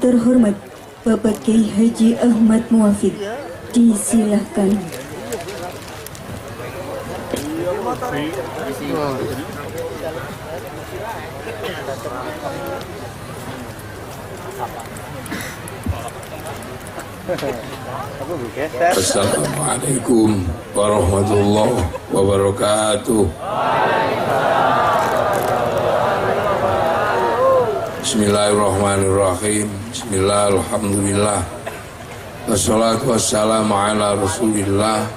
terhormat Bapak Kiai Haji Ahmad Muafid, disilahkan. Assalamualaikum warahmatullahi wabarakatuh. Bismillahirrahmanirrahim. Bismillahirrahmanirrahim. Wassalatu wassalamu ala Rasulillah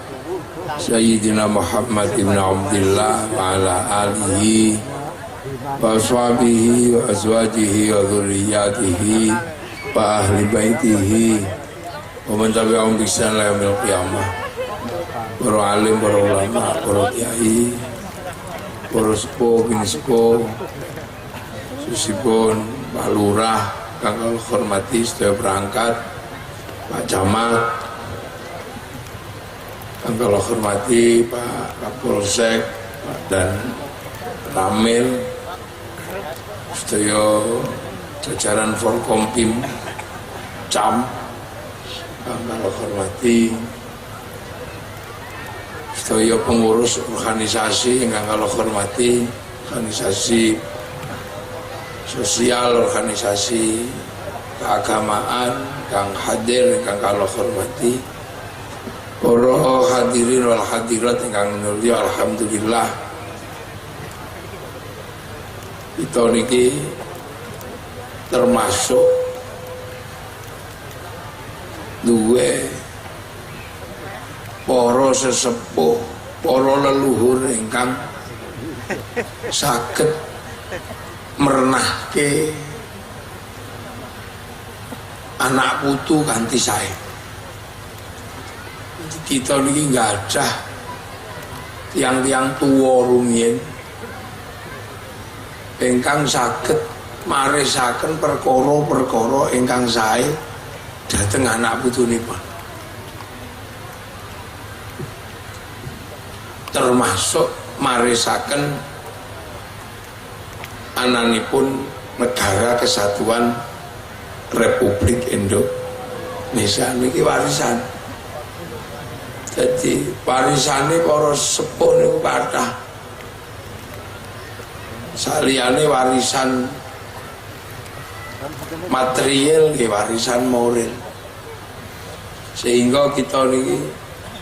Sayyidina Muhammad ibn Abdillah wa ala alihi wa ashabihi wa azwajihi wa dhurriyyatihi wa ahli baitihi wa man tabi'ahum bi ihsan ila yaumil qiyamah. Para alim, para ulama, para kiai, para sepuh, bini sepuh, susipun Pak Lurah kang kula hormati sedaya perangkat, Pak Camat kang kula hormati, Pak Kapolsek, Pak Dan Ramil, sedaya jajaran Forkompim Cam kang kula hormati, sedaya pengurus organisasi yang kang kula hormati, organisasi sosial, organisasi keagamaan kang hadir kang kula hormati, para hadirin wal hadirat ingkang nulya, alhamdulillah kita niki termasuk duwe para sesepuh, para leluhur ingkang saged merenahke anak putu kanthi sae. Kita niki enggak ada tiang-tiang tuwa rumiyin ingkang saged marisaken perkara-perkara ingkang sae dhateng anak putunipun. Termasuk marisaken ananipun Negara Kesatuan Republik Indonesia niki warisan. Jadi warisane para sepuh niku kathah. Saliyane warisan material nggih warisan moral. Sehingga kita niki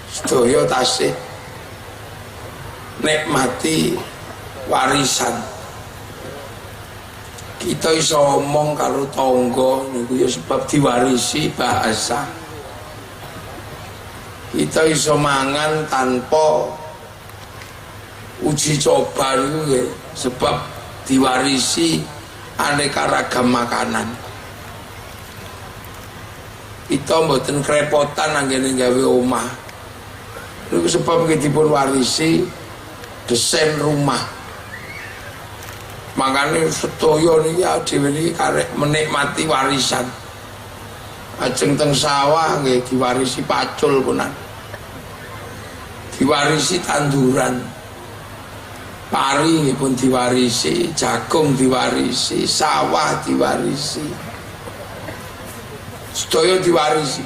sedaya tasih nikmati warisan. Kita iso omong karo tangga niku ya sebab diwarisi bahasa. Kita iso mangan tanpa uji coba niku ya sebab diwarisi aneka ragam makanan. Kita mboten kerepotan anggene gawe omah. Niku sebab dipun warisi desain rumah. Makanya sedaya niki dhewe niki karek menikmati warisan. Ajeng teng sawah nggih diwarisi pacul punan. Diwarisi tanduran. Pari nggih pun diwarisi, jagung diwarisi, sawah diwarisi. Sedaya diwarisi.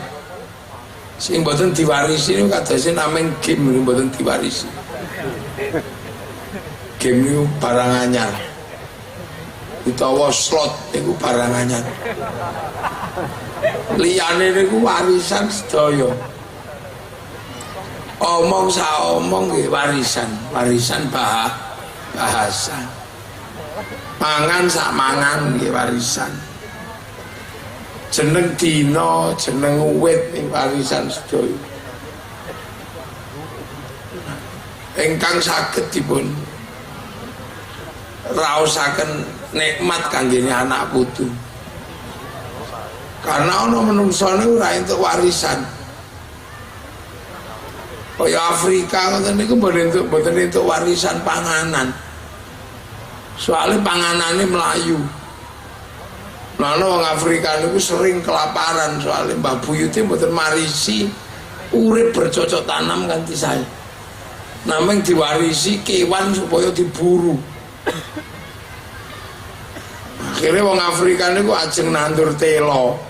Sing mboten diwarisi niku kadose namung game niku mboten diwarisi. Game niku barang anyar. Utawa slot niku barang anyar. Liyane niku warisan sedaya. Omong saomong nggih warisan, warisan bahasa. Mangan sak mangan nggih warisan. Jeneng dina, jeneng uwit niku warisan sedaya. Ingkang saged dipun raosaken nikmat kanggene anak putu. Karena ana menungso niku ora entuk warisan. Kaya Afrika ngoten niku mboten entuk warisan panganan. Soale panganane melayu. Lah wong Afrika niku sering kelaparan soale mbah buyute mboten marisi urip bercocok tanam kanthi sae. Namung diwarisi kewan supaya diburu. Akhirnya wong Afrika niku ajeng nandur telo.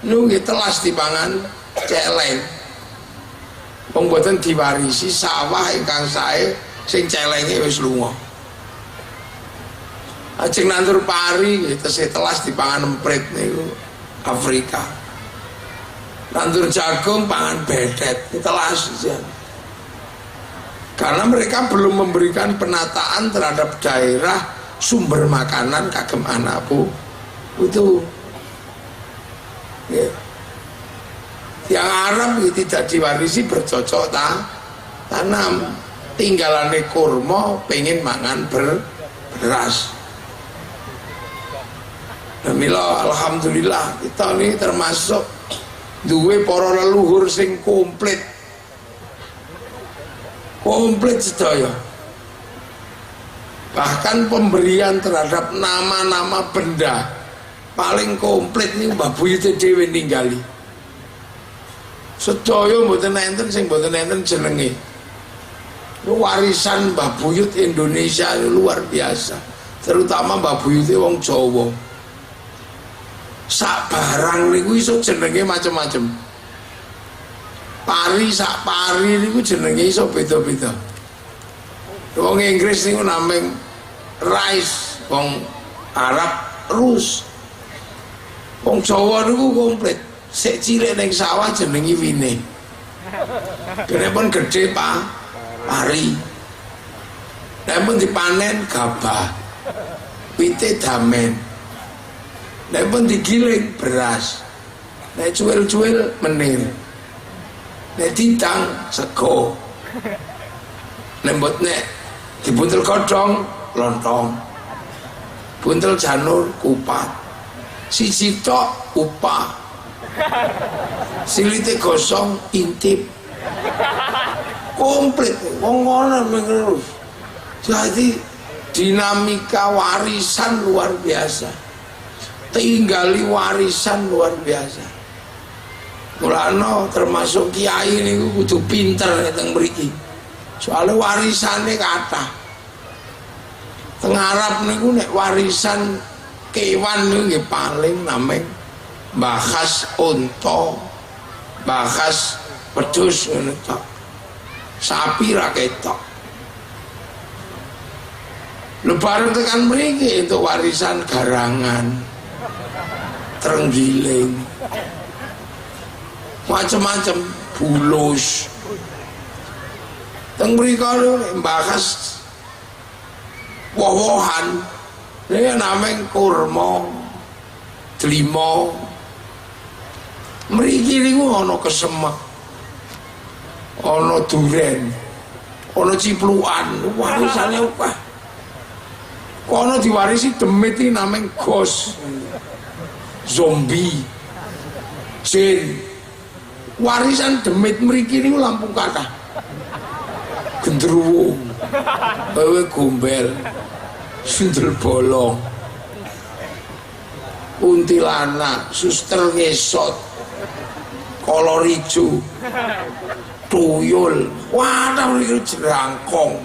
nunggu telas dipangan celeng. Pembuatan diwarisi sawah ingkang sae sing celenge wis lunga. Ajeng nandur pari tesih telas dipangan emprit niku Afrika. Nandur jagung pangan bedet telas jan. Karena mereka belum memberikan penataan terhadap daerah sumber makanan kagem anakku itu. Ya. Yang Arab tidak diwarisi bercocok tanam, tinggalane kurma pengen mangan beras. Nah, mila alhamdulillah kita ini termasuk duwe para leluhur sing komplit sedaya. Bahkan pemberian terhadap nama-nama benda paling komplit nih Mbah Buyute dhewe ninggali. Sedaya mboten enten sing mboten enten jenenge. Warisan Mbah Buyut Indonesia luar biasa. Terutama Mbah Buyute wong Jawa. Sak barang niku iso jenenge macam-macam. Pari sak pari niku jenenge iso beda-beda. Wong Inggris niku nameng rice, wong Arab rus. Wong Jawa niku komplit. Sik cilik ning sawah jenenge wine. Dene pun gedhe pari. Nek pun dipanen gabah. Wite damen. Nek pun digiling beras. Nek cuwil-cuwil menir. Nek dintang sego. Nek dibuntel godhong lontong. Buntel janur kupat. Siji tok upah. Silite gosong intip. Komplit wong ngono terus. Jadi dinamika warisan luar biasa. Tinggali warisan luar biasa. Mulane termasuk kiai niku kudu pinter teng mriki. Soale warisane kathah. Teng Arab niku nek warisan kewan niku nggih paling nameng bahas unta, bahas wedhus ngono tok. Sapi ra ketok. Lebaran tekan mriki untuk warisan garangan, terenggiling, macam-macam bulus. Teng mriki bahas woh-wohan. Ini namanya kurma, delima. Mriki niku ana kesemek, ana duren, ana ciplukan, warisane akeh. Kono diwarisi demit iki namanya ghost, zombie, jin. Warisan demit mriki niku Lampung kathah. Gendruwo, wewe gombel, sundel bolong, kuntilanak, suster ngesot, kolor ijo, tuyul, wadah itu jerangkong.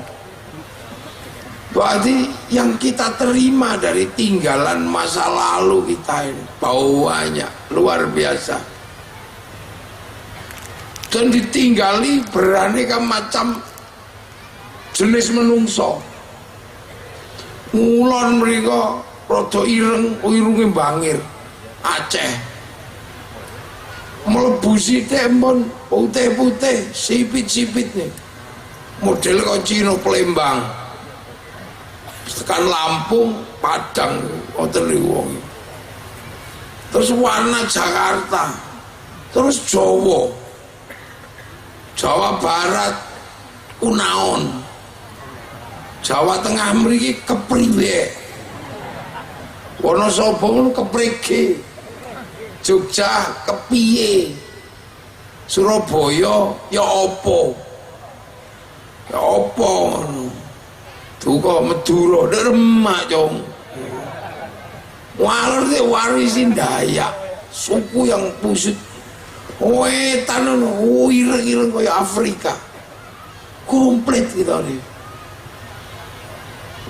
Berarti yang kita terima dari tinggalan masa lalu kita ini baunya luar biasa. Dan ditinggali beraneka macam jenis menungso. Ngulon mereka rada ireng, irunge bangir Aceh. Mlebu sithik pun putih-putih, sipit-sipit nih. Model kok Cina Palembang. Tekan Lampung, Padang, ngoten niku wong. Terus warna Jakarta. Terus Jawa. Jawa Barat kunaon. Jawa Tengah mriki kepriwe. Wonosobo ngono keprege. Jogja kepiye. Surabaya ya apa? Ya apa ngono. Duka Madura remak jong. Walere warisin Dayak, suku yang pusut. Wetan ngono, ireng-ireng kaya Afrika. Komplit kita nih.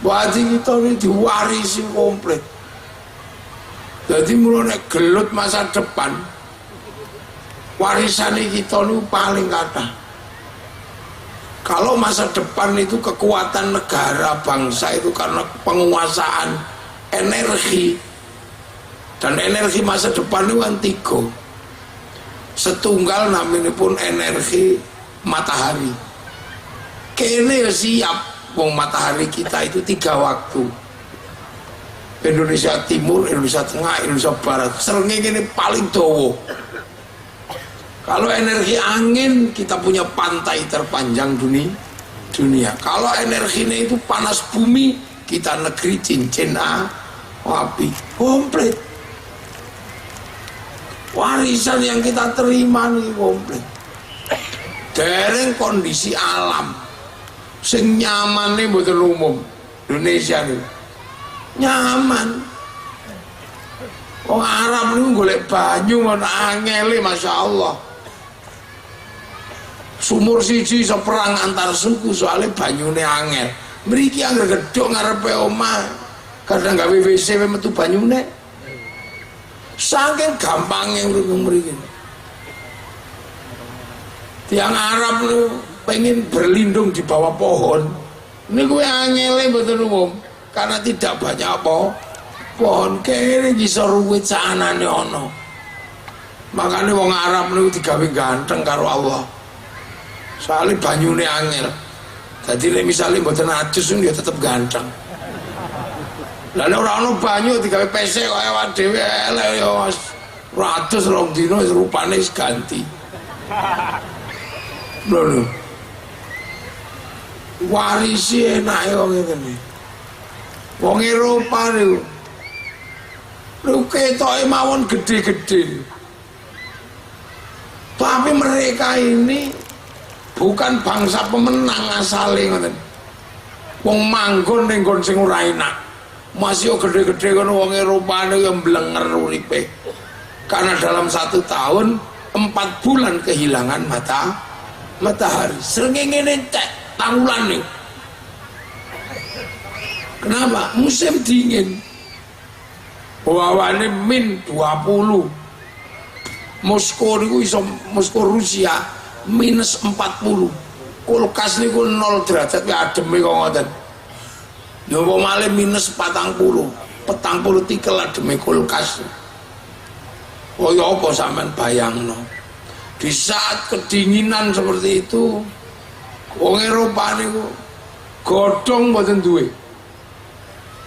Berarti kita ini diwarisi komplit. Jadi mulai gelut masa depan warisan kita itu paling kata. Kalau masa depan itu kekuatan negara bangsa itu karena penguasaan energi, dan energi masa depan itu kan tiga. Setunggal namanya pun energi matahari. Kene siap, wong matahari kita itu 3 waktu. Indonesia Timur, Indonesia Tengah, Indonesia Barat. Srengenge ini paling dawa. Kalau energi angin, kita punya pantai terpanjang dunia. Kalau energinya itu panas bumi, kita negeri cincin api. Komplit. Warisan yang kita terima nih komplit. Dereng kondisi alam. Sing nyaman nih mboten umum. Indonesia nih. Nyaman. Wong Arab nih golek banyu ngono angele Masya Allah. Sumur siji iso perang antar suku soalnya banyune angel. Mriki angger gedhok ngarepe omah. Kadang gawe WC metu banyune. Saking gampangnya mriki. Tiang Arab lu pengen berlindung di bawah pohon. Ini gue angele mboten umum karena tidak banyak pohon. Kene iso ruwet sanane ono. Makanya wong Arab lu digawe ganteng karo Allah. Soalnya banyune angel. Jadi misalnya mboten adus dia tetap ganteng. Lah nek ora ono banyu digawe pesek kaya awak dhewe elek ya Mas. Ratus rong dino rupane wis ganti. Lho. Warisi enak ya ngene. Wong Eropa niku. Lho ketoke mawon gede-gede. Tapi mereka ini bukan bangsa pemenang asalnya ngoten. Wong manggon ning nggon sing ora enak. Masih gede-gede kono wong Eropa niku yang blenger uripe. Karena dalam 1 tahun 4 bulan kehilangan matahari. Srengenge entek tawulan nih. Kenapa? Musim dingin. Hawane min 20. Moskow niku iso Moskow Rusia minus 40. Kulkas niku 0 derajat ya ademe kok ngoten. Yo male minus 40. 40 tikel ademe kulkas. Oh ya apa sampean bayangno. Di saat kedinginan seperti itu, wong Eropa niku godhong mboten duwe.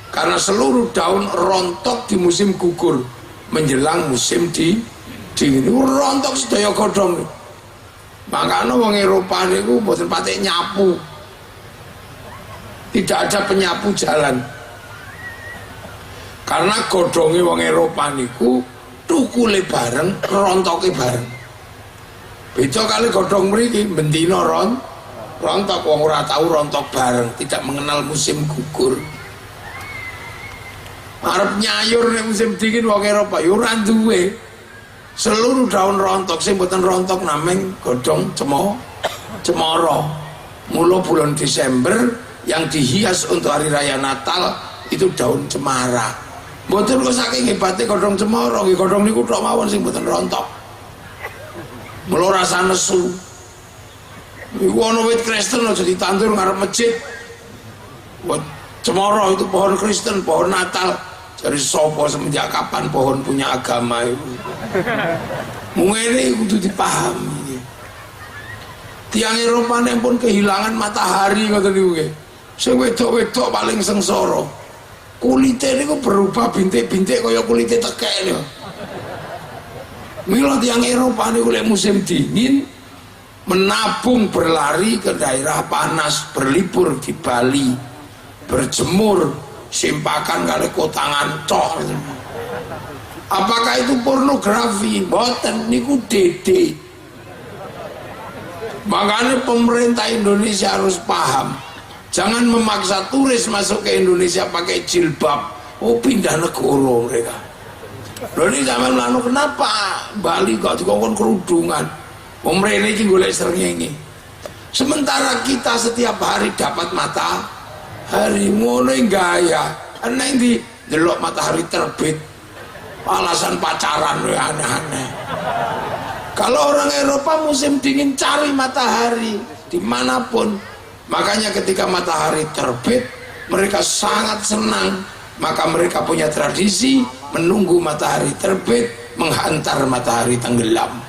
Karena seluruh daun rontok di musim gugur menjelang musim dingin. Rontok sedaya godhong. Makanya wong Eropa niku mboten patek nyapu. Tidak ada penyapu jalan. Karena godhonge wong Eropa niku tukule bareng, rontoke bareng. Beda kali godhong mriki bendina rontok wong ora tahu rontok bareng, tidak mengenal musim gugur. Arep nyayur nek musim dingin wong Eropa yo ora duwe. Seluruh daun rontok sing mboten rontok nameng godhong cemara. Mula bulan Desember yang dihias untuk hari raya Natal itu daun cemara. Mboten kok saking hebate godhong cemara, nggih godhong niku tok mawon sing mboten rontok. Mula rasa nesu. Iku ana wit Kristen aja ditandur ngarep masjid. Buat cemara itu pohon Kristen, pohon Natal. Dari sopo semenjak kapan pohon punya agama itu? Mungkin kudu dipahami. Tiang Eropa pun kehilangan matahari ngoten niku nggih. Sing wedok-wedok paling sengsara. Kulite niku berubah bintik-bintik kaya kulite tekek niku. Mila tiang Eropa niku lek musim dingin menabung berlari ke daerah panas, berlibur di Bali, berjemur, simpakan kali kotangan tok. Apakah itu pornografi? Mboten, niku dede. Makanya pemerintah Indonesia harus paham, jangan memaksa turis masuk ke Indonesia pakai jilbab. Oh pindah negara mereka. Loh ini zaman lalu kenapa Bali kok dikongkon kerudungan? Pemerintah ini golek srengenge. Sementara kita setiap hari dapat matahari ngono gaya. Neng di delok matahari terbit. Alasan pacaran aneh-aneh. Kalau orang Eropa musim dingin cari matahari dimanapun. Makanya ketika matahari terbit mereka sangat senang. Maka mereka punya tradisi menunggu matahari terbit, menghantar matahari tenggelam.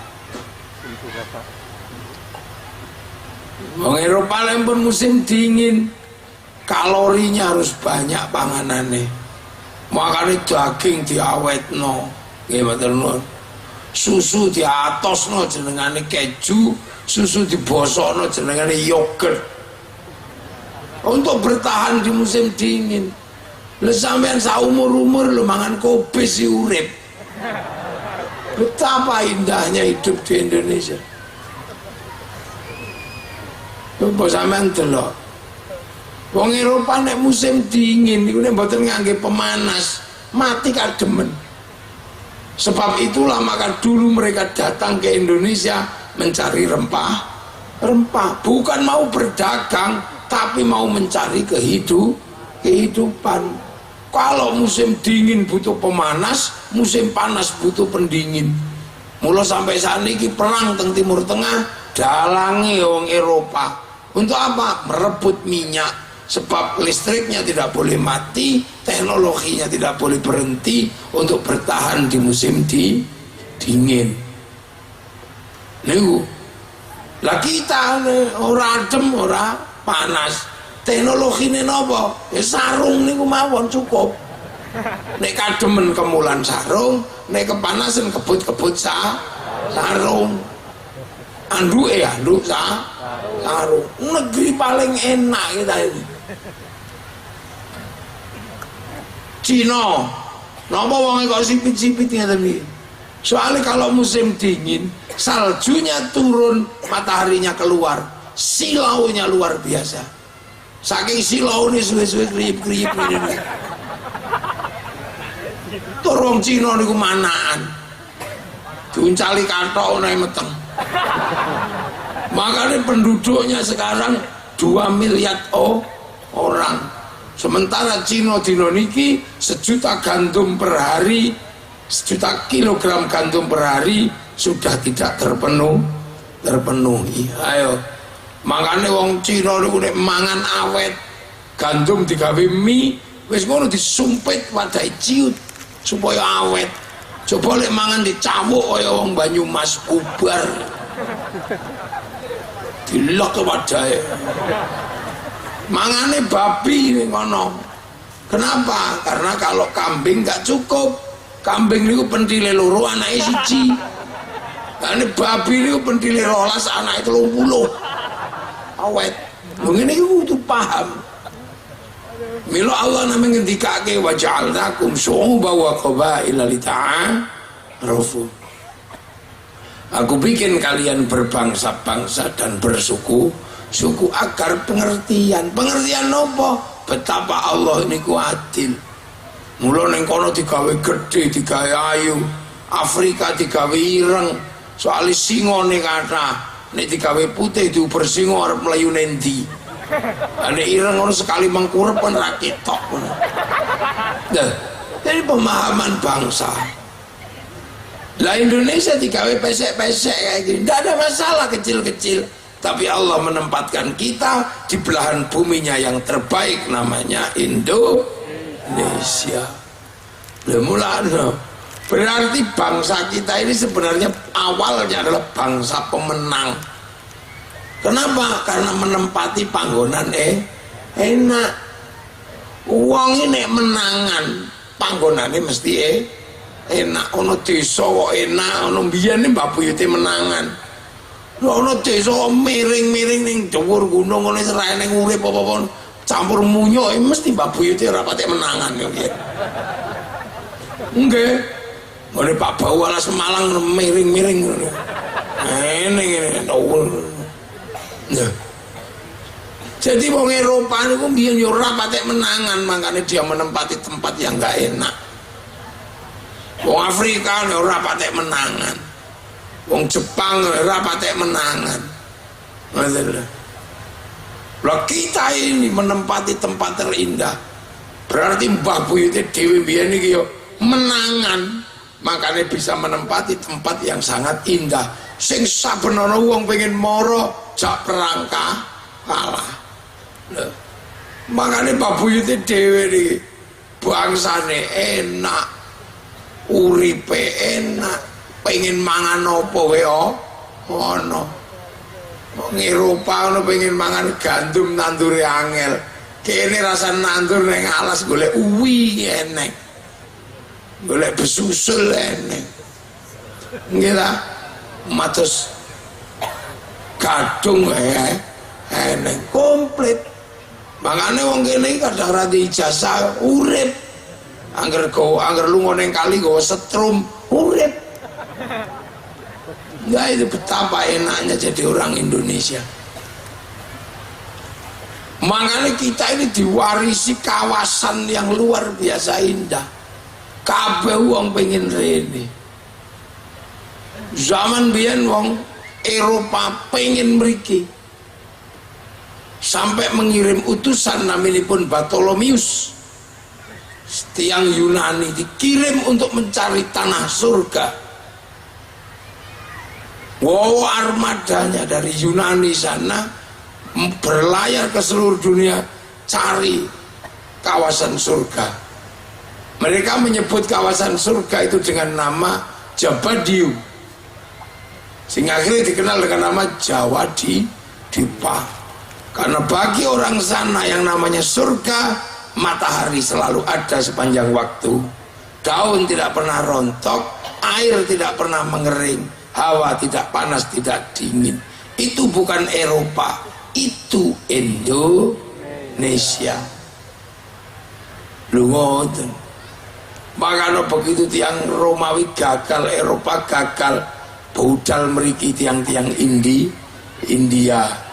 Orang Eropa pun musim dingin, kalorinya harus banyak panganannya. Makanya daging diawetno, nggih, susu diatosno jenengane keju, susu dibosokno jenengane yogurt. Untuk bertahan di musim dingin. Lah sampean saumur-umur lu mangan kopi si urip. Betapa indahnya hidup di Indonesia. Coba sampean delok. Wong Eropa nek musim dingin niku nek mboten ngangge pemanas, mati kademen. Sebab itulah maka dulu mereka datang ke Indonesia mencari rempah, bukan mau berdagang, tapi mau mencari kehidupan. Kalau musim dingin butuh pemanas, musim panas butuh pendingin. Mula sampai saat ini perang teng Timur Tengah dalangi wong Eropa. Untuk apa? Merebut minyak. Sebab listriknya tidak boleh mati, teknologinya tidak boleh berhenti untuk bertahan di musim dingin. Niku. Lah kita ora adem, ora panas. Teknologine napa? Ya sarung niku mawon cukup. Nek kademen kemulan sarung, nek kepanasan kebut-kebut sarung. Anduk sarung. Negeri paling enak kita ini. Cina, napa wong kok sipit-sipit ngeten iki? Soalnya kalau musim dingin, saljunya turun, mataharinya keluar, silaunya luar biasa. Saking silau ini suwe-suwe kriyip-kriyip ini. Tur wong Cina niku manaan. Diuncali kathok nang meteng. Makanya penduduknya sekarang 2 miliar orang. Sementara Cina dino niki 1 juta gandum per hari, 1 juta kilogram gandum per hari sudah tidak terpenuhi. Ayo. Makanya wong Cina niku nek mangan awet, gandum digawe mie, wis ngono disumpit wadahe ciut supaya awet. Coba lek mangan dicawuk kaya wong Banyumas bubar. Dilok wadahe. Mangane babi ning ngono. Kenapa? Karena kalau kambing gak cukup. Kambing niku pentile loro anake siji. Karena babi niku pentile 12 anake 30. Awet. Ngene iki kudu paham. Mila Allah nami ngendikake wa ja'alnakum syu'uban wa qabaila lita'arafu. Aku bikin kalian berbangsa-bangsa dan bersuku agar pengertian. Pengertian apa? Betapa Allah ini adil. Mula ning kono digawe gedhe, digawe ayu. Afrika digawe ireng. Soale singone kathah. Nek digawe putih diuber singo arep mlayu nendi. Nek ireng ngono sekali mengkurep kan ra ketok. Nah, jadi pemahaman bangsa. Lah Indonesia digawe pesek-pesek kayak gini, tidak ada masalah kecil-kecil. Tapi Allah menempatkan kita di belahan buminya yang terbaik, namanya Indonesia. Mulane berarti bangsa kita ini sebenarnya awalnya adalah bangsa pemenang. Kenapa? Karena menempati panggonan enak. Wong ini menangan panggonane mesti enak. Ono desa kok enak, ono mbiyen Mbak Buyute menangan. Ono desa miring-miring ning dhuwur gunung ngene serae ning urip apa-apa campur munyuk mesti Mbak Buyute ora patek menangan yo nggih. Nggih. Ngene Pak Bawala Semalang miring-miring ngono. Ngene nah. Jadi wong Eropa niku mbiyen yo ora patek menangan, makanya dia menempati tempat yang enggak enak. Wong Afrika ora patek menangan. Wong Jepang ora patek menangan. Ngoten. Lah kita ini menempati tempat terindah. Berarti Mbah Buyute dhewe mbiyen iki yo menangan. Makanya bisa menempati tempat yang sangat indah. Sing saben ana wong pengen mara jak perang kalah. Lho. Makane babuyute dhewe iki bangsane enak, uripe enak, pengen mangan apa wae ana. Wong Eropa ono pengen mangan gandum nandure angel. Kene rasa nandur ning alas golek uwi eneng. Golek besusul eneng. Nggih ta? Matus gadung eneng komplit. Makane wong kene kadang ra ijazah urip. Angger lunga ning kali nggawa setrum urip. Ya itu betapa enaknya jadi orang Indonesia. Makanya kita ini diwarisi kawasan yang luar biasa indah. Kabeh wong pengen rene. Zaman biyen wong Eropa pengen mriki. Sampai mengirim utusan naminipun Bartolomius. Tiang Yunani dikirim untuk mencari tanah surga. Wow, armadanya dari Yunani sana berlayar ke seluruh dunia cari kawasan surga. Mereka menyebut kawasan surga itu dengan nama Jabadiu, sehingga akhirnya dikenal dengan nama Jawa Dipa. Karena bagi orang sana yang namanya surga, matahari selalu ada sepanjang waktu, daun tidak pernah rontok, air tidak pernah mengering, hawa tidak panas, tidak dingin. Itu bukan Eropa, itu Indonesia. Lu ngoten. Makanya begitu tiang Romawi gagal, Eropa gagal, budal meriki tiang-tiang India.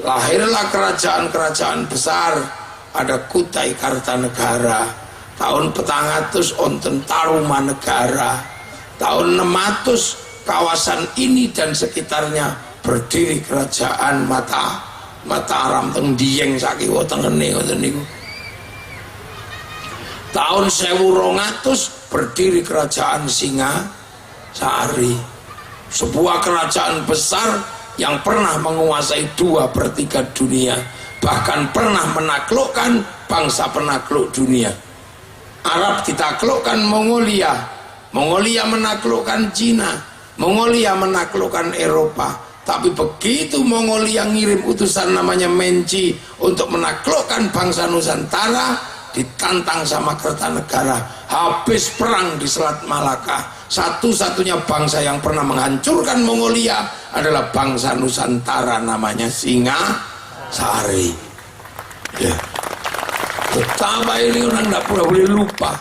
Lahirlah kerajaan-kerajaan besar. Ada Kutai Kartanegara, tahun 400 onten Tarumanegara, tahun 600 kawasan ini dan sekitarnya berdiri kerajaan Mataram teng Dieng sakiwa tengene ngoten niku. Tahun 1200 berdiri kerajaan Singasari, sebuah kerajaan besar yang pernah menguasai 2/3 dunia, bahkan pernah menaklukkan bangsa penakluk dunia. Arab ditaklukkan Mongolia, Mongolia menaklukkan Cina, Mongolia menaklukkan Eropa. Tapi begitu Mongolia ngirim utusan namanya Menci untuk menaklukkan bangsa Nusantara, ditantang sama Kertanegara, habis perang di Selat Malaka. Satu-satunya bangsa yang pernah menghancurkan Mongolia adalah bangsa Nusantara, namanya Singasari. Ya. Betapa ini orang tidak boleh lupa.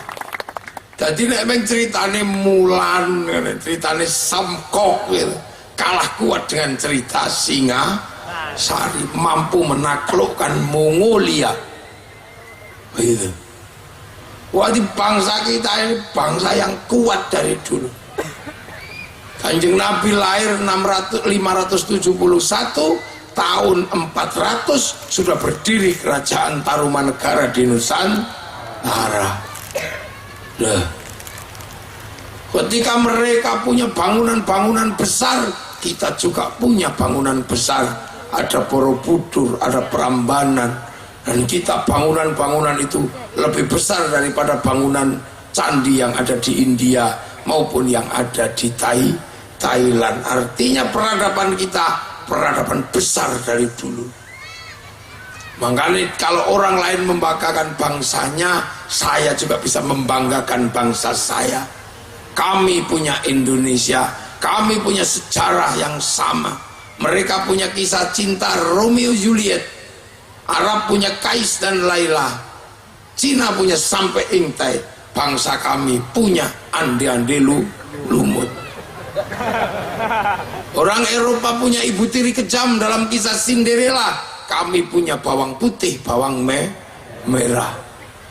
Jadi memang ceritanya Mulan, ceritanya Samkok gitu, kalah kuat dengan cerita Singasari, mampu menaklukkan Mongolia. Begitu. Wah, di bangsa kita ini bangsa yang kuat dari dulu. Kanjeng Nabi lahir 571, tahun 400 sudah berdiri kerajaan Tarumanegara di Nusantara. Nah, ketika mereka punya bangunan-bangunan besar, kita juga punya bangunan besar. Ada Borobudur, ada Prambanan, dan kita bangunan-bangunan itu lebih besar daripada bangunan candi yang ada di India maupun yang ada di Thailand. Artinya peradaban kita peradaban besar dari dulu. Makanya kalau orang lain membanggakan bangsanya, saya juga bisa membanggakan bangsa saya. Kami punya Indonesia, kami punya sejarah yang sama. Mereka punya kisah cinta Romeo Juliet, Arab punya Kais dan Laila, Cina punya Sampai Ingtai, bangsa kami punya Ande-Ande Lumut. Orang Eropa punya ibu tiri kejam dalam kisah Cinderella, kami punya bawang putih, bawang merah.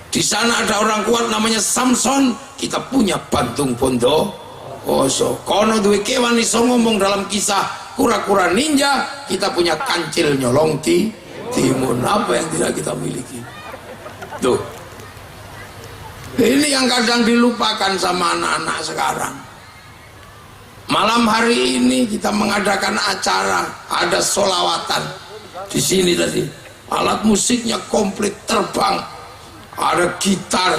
Di sana ada orang kuat namanya Samson, kita punya Bantung Bondowoso. Kono duwe kewan iso ngomong dalam kisah kura-kura ninja, kita punya Kancil Nyolong Timun. Apa yang tidak kita miliki? Tuh. Ini yang kadang dilupakan sama anak-anak sekarang. Malam hari ini kita mengadakan acara, ada sholawatan di sini tadi. Alat musiknya komplit terbang, ada gitar,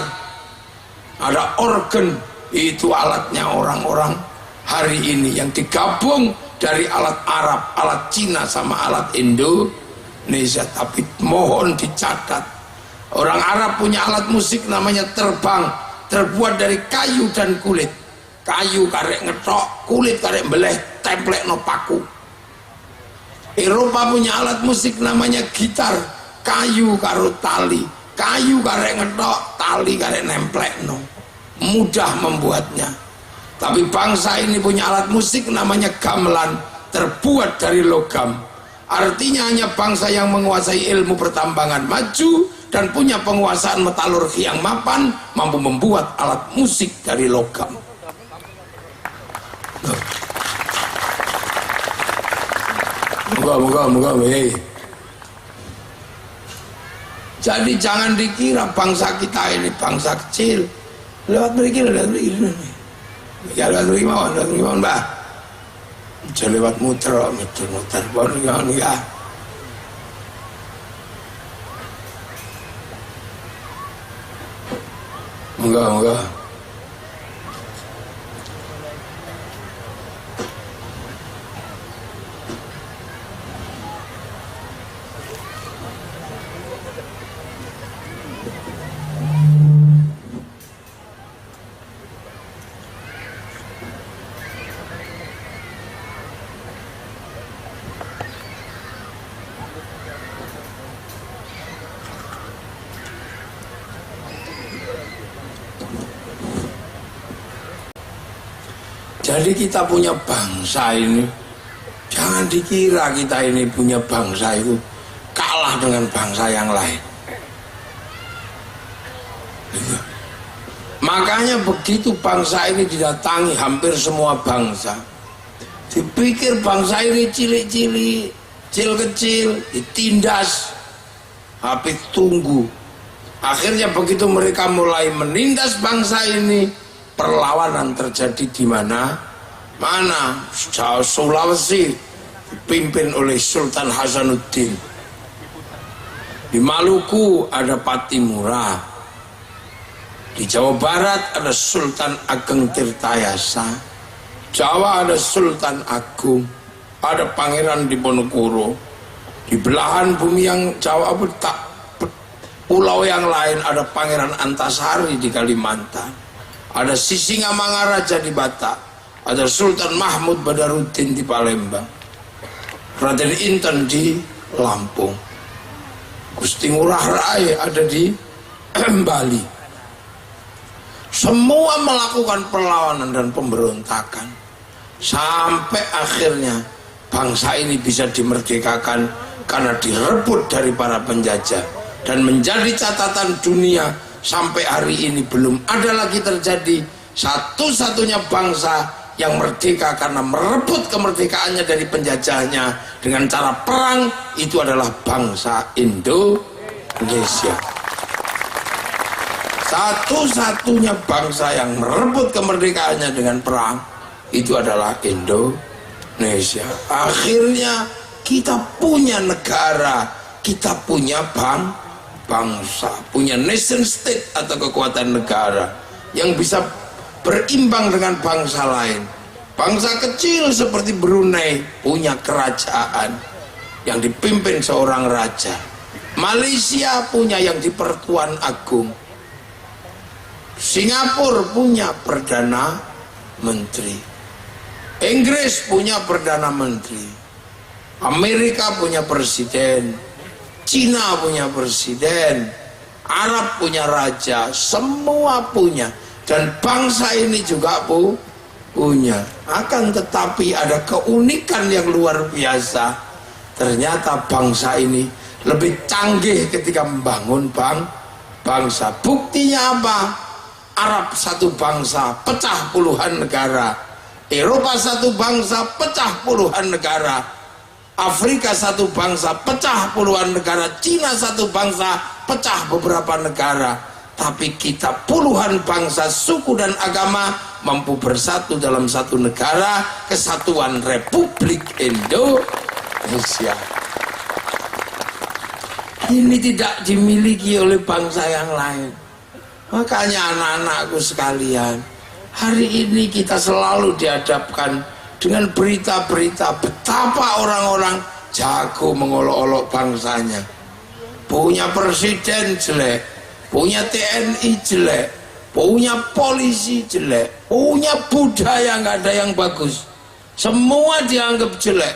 ada organ. Itu alatnya orang-orang hari ini yang digabung dari alat Arab, alat Cina sama alat Indonesia. Tapi mohon dicatat, orang Arab punya alat musik namanya terbang, terbuat dari kayu dan kulit. Kayu karek ngetok, kulit karek beleh, templek no paku. Eropa punya alat musik namanya gitar, kayu karo tali, kayu karek ngetok, tali karek nemplek no. Mudah membuatnya. Tapi bangsa ini punya alat musik namanya gamelan, terbuat dari logam. Artinya hanya bangsa yang menguasai ilmu pertambangan maju dan punya penguasaan metalurgi yang mapan mampu membuat alat musik dari logam. Moga. Jadi jangan dikira bangsa kita ini bangsa kecil. Lewat begini. Ya lewat begini mbak. Jangan lewat muter, bon ya. Moga. Jadi kita punya bangsa ini, jangan dikira kita ini punya bangsa itu kalah dengan bangsa yang lain. Makanya begitu bangsa ini didatangi hampir semua bangsa, dipikir bangsa ini cilik-cilik, kecil-kecil, ditindas, tapi tunggu. Akhirnya begitu mereka mulai menindas bangsa ini, perlawanan terjadi di mana? Sulawesi dipimpin oleh Sultan Hasanuddin. Di Maluku ada Patimura. Di Jawa Barat ada Sultan Ageng Tirtayasa. Jawa ada Sultan Agung, ada Pangeran Diponegoro. Di belahan bumi yang Jawa pulau yang lain ada Pangeran Antasari di Kalimantan. Ada Sisingamangaraja di Batak, ada Sultan Mahmud Badarudin di Palembang, Raden Inten di Lampung, Gusti Ngurah Rai ada di Bali. Semua melakukan perlawanan dan pemberontakan sampai akhirnya bangsa ini bisa dimerdekakan karena direbut dari para penjajah dan menjadi catatan dunia. Sampai hari ini belum ada lagi terjadi satu-satunya bangsa yang merdeka karena merebut kemerdekaannya dari penjajahnya dengan cara perang. Itu adalah bangsa Indonesia. Satu-satunya bangsa yang merebut kemerdekaannya dengan perang itu adalah Indonesia. Akhirnya kita punya negara, kita punya bangsa, punya nation state atau kekuatan negara yang bisa berimbang dengan bangsa lain. Bangsa kecil seperti Brunei punya kerajaan yang dipimpin seorang raja. Malaysia punya yang di Pertuan Agung. Singapura punya perdana menteri. Inggris punya perdana menteri. Amerika punya presiden. Cina punya presiden, Arab punya raja, semua punya. Dan bangsa ini juga punya. Akan tetapi ada keunikan yang luar biasa. Ternyata bangsa ini lebih canggih ketika membangun bangsa. Buktinya apa? Arab satu bangsa, pecah puluhan negara. Eropa satu bangsa, pecah puluhan negara. Afrika satu bangsa, pecah puluhan negara. Cina satu bangsa, pecah beberapa negara. Tapi kita puluhan bangsa, suku dan agama mampu bersatu dalam satu negara, kesatuan Republik Indonesia. Ini tidak dimiliki oleh bangsa yang lain. Makanya anak-anakku sekalian, hari ini kita selalu dihadapkan dengan berita-berita betapa orang-orang jago mengolok-olok bangsanya. Punya presiden jelek, punya TNI jelek, punya polisi jelek, punya budaya nggak ada yang bagus, semua dianggap jelek.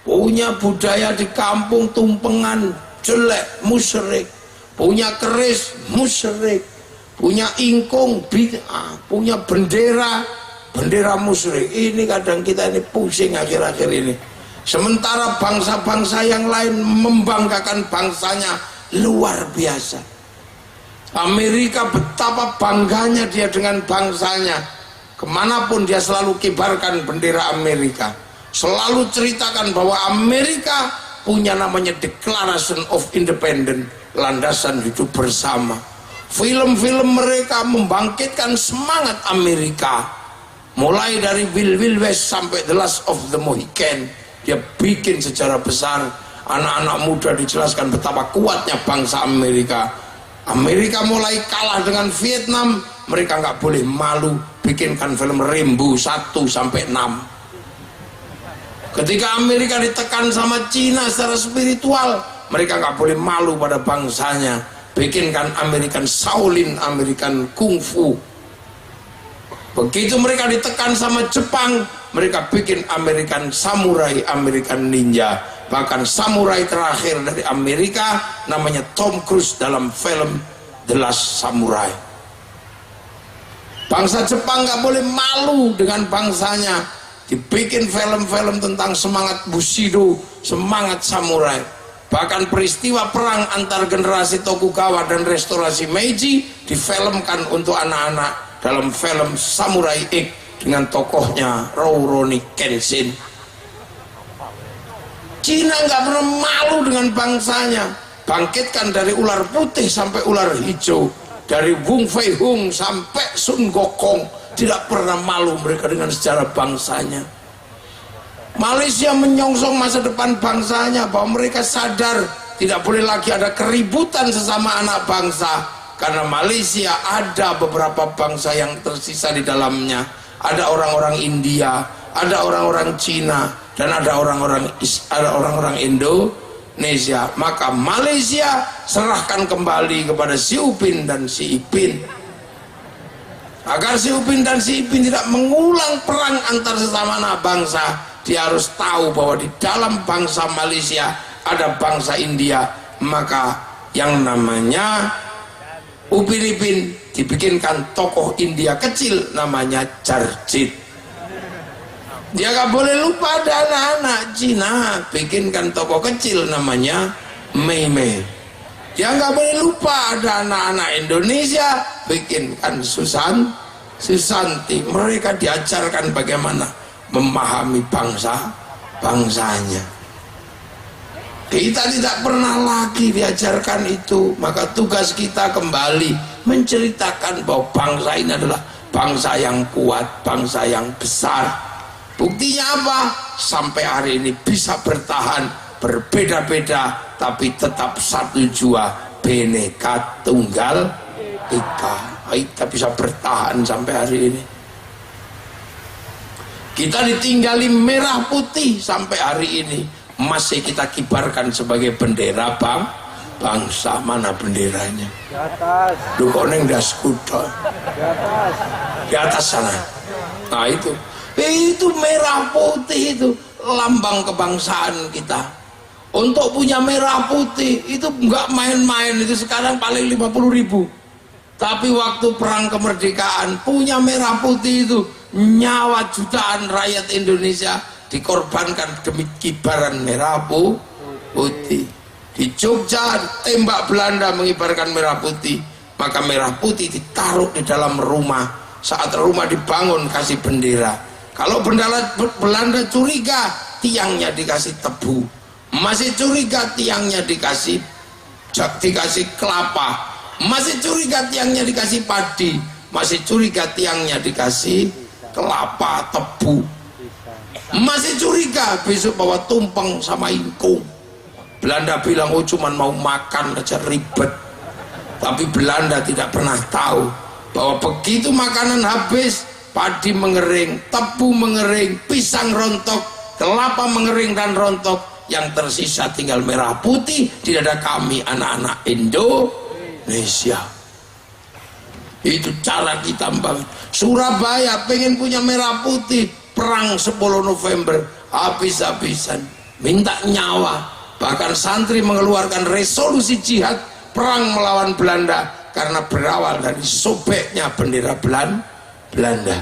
Punya budaya di kampung tumpengan jelek, musyrik. Punya keris, musyrik. Punya ingkung, bid'ah. Punya bendera musyrik. Ini kadang kita ini pusing akhir-akhir ini. Sementara bangsa-bangsa yang lain membanggakan bangsanya luar biasa. Amerika betapa bangganya dia dengan bangsanya. Kemanapun dia selalu kibarkan bendera Amerika. Selalu ceritakan bahwa Amerika punya namanya Declaration of Independence, landasan hidup bersama. Film-film mereka membangkitkan semangat Amerika. Mulai dari Wild West sampai The Last of the Mohican, dia bikin secara besar. Anak-anak muda dijelaskan betapa kuatnya bangsa Amerika. Amerika mulai kalah dengan Vietnam, mereka nggak boleh malu bikinkan film Rambo 1 sampai 6. Ketika Amerika ditekan sama Cina secara spiritual, mereka nggak boleh malu pada bangsanya, bikinkan American Shaolin, American Kung Fu. Begitu mereka ditekan sama Jepang, mereka bikin American Samurai, American Ninja. Bahkan samurai terakhir dari Amerika namanya Tom Cruise dalam film The Last Samurai. Bangsa Jepang nggak boleh malu dengan bangsanya, dibikin film-film tentang semangat Bushido, semangat samurai. Bahkan peristiwa perang antar generasi Tokugawa dan restorasi Meiji difilmkan untuk anak-anak dalam film Samurai X dengan tokohnya Rurouni Kenshin. Cina nggak pernah malu dengan bangsanya, bangkitkan dari ular putih sampai ular hijau, dari Wung Fei Hung sampai Sun Gokong, tidak pernah malu mereka dengan sejarah bangsanya. Malaysia menyongsong masa depan bangsanya, bahwa mereka sadar tidak boleh lagi ada keributan sesama anak bangsa, karena Malaysia ada beberapa bangsa yang tersisa di dalamnya. Ada orang-orang India, ada orang-orang Cina, dan ada orang-orang Indonesia. Maka Malaysia serahkan kembali kepada Si Upin dan Si Ipin, agar Si Upin dan Si Ipin tidak mengulang perang antar sesama anak bangsa. Dia harus tahu bahwa di dalam bangsa Malaysia ada bangsa India. Maka yang namanya Upin Ipin dibikinkan tokoh India kecil namanya Jarjit. Dia gak boleh lupa ada anak-anak Cina, bikinkan tokoh kecil namanya Mei Mei. Dia gak boleh lupa ada anak-anak Indonesia, bikinkan Susanti. Mereka diajarkan bagaimana memahami bangsanya. Kita tidak pernah lagi diajarkan itu. Maka tugas kita kembali menceritakan bahwa bangsa ini adalah bangsa yang kuat, bangsa yang besar. Buktinya apa? Sampai hari ini bisa bertahan, berbeda-beda tapi tetap satu jua, Bhinneka Tunggal Ika. Kita bisa bertahan sampai hari ini. Kita ditinggali merah putih sampai hari ini masih kita kibarkan sebagai bendera bangsa. Mana benderanya? Di atas. Duh kok neng das kuda. Di atas sana. Nah itu merah putih, itu lambang kebangsaan kita. Untuk punya merah putih itu nggak main-main, itu sekarang paling 50.000. Tapi waktu perang kemerdekaan punya merah putih itu nyawa jutaan rakyat Indonesia dikorbankan demi kibaran merah putih. Di Jogja tembak Belanda mengibarkan merah putih, maka merah putih ditaruh di dalam rumah. Saat rumah dibangun kasih bendera. Kalau Belanda curiga, tiangnya dikasih tebu. Masih curiga, tiangnya dikasih kelapa. Masih curiga, tiangnya dikasih padi. masih curiga tiangnya dikasih kelapa, tebu, masih curiga besok bawa tumpeng sama ingkung. Belanda bilang oh cuman mau makan aja ribet, tapi Belanda tidak pernah tahu bahwa begitu makanan habis, padi mengering, tebu mengering, pisang rontok, kelapa mengering dan rontok, yang tersisa tinggal merah putih di dada kami anak-anak Indonesia. Itu cara kita membangun. Surabaya pengen punya merah putih, perang 10 November habis-habisan, minta nyawa. Bahkan santri mengeluarkan resolusi jihad perang melawan Belanda karena berawal dari sobeknya bendera Belanda.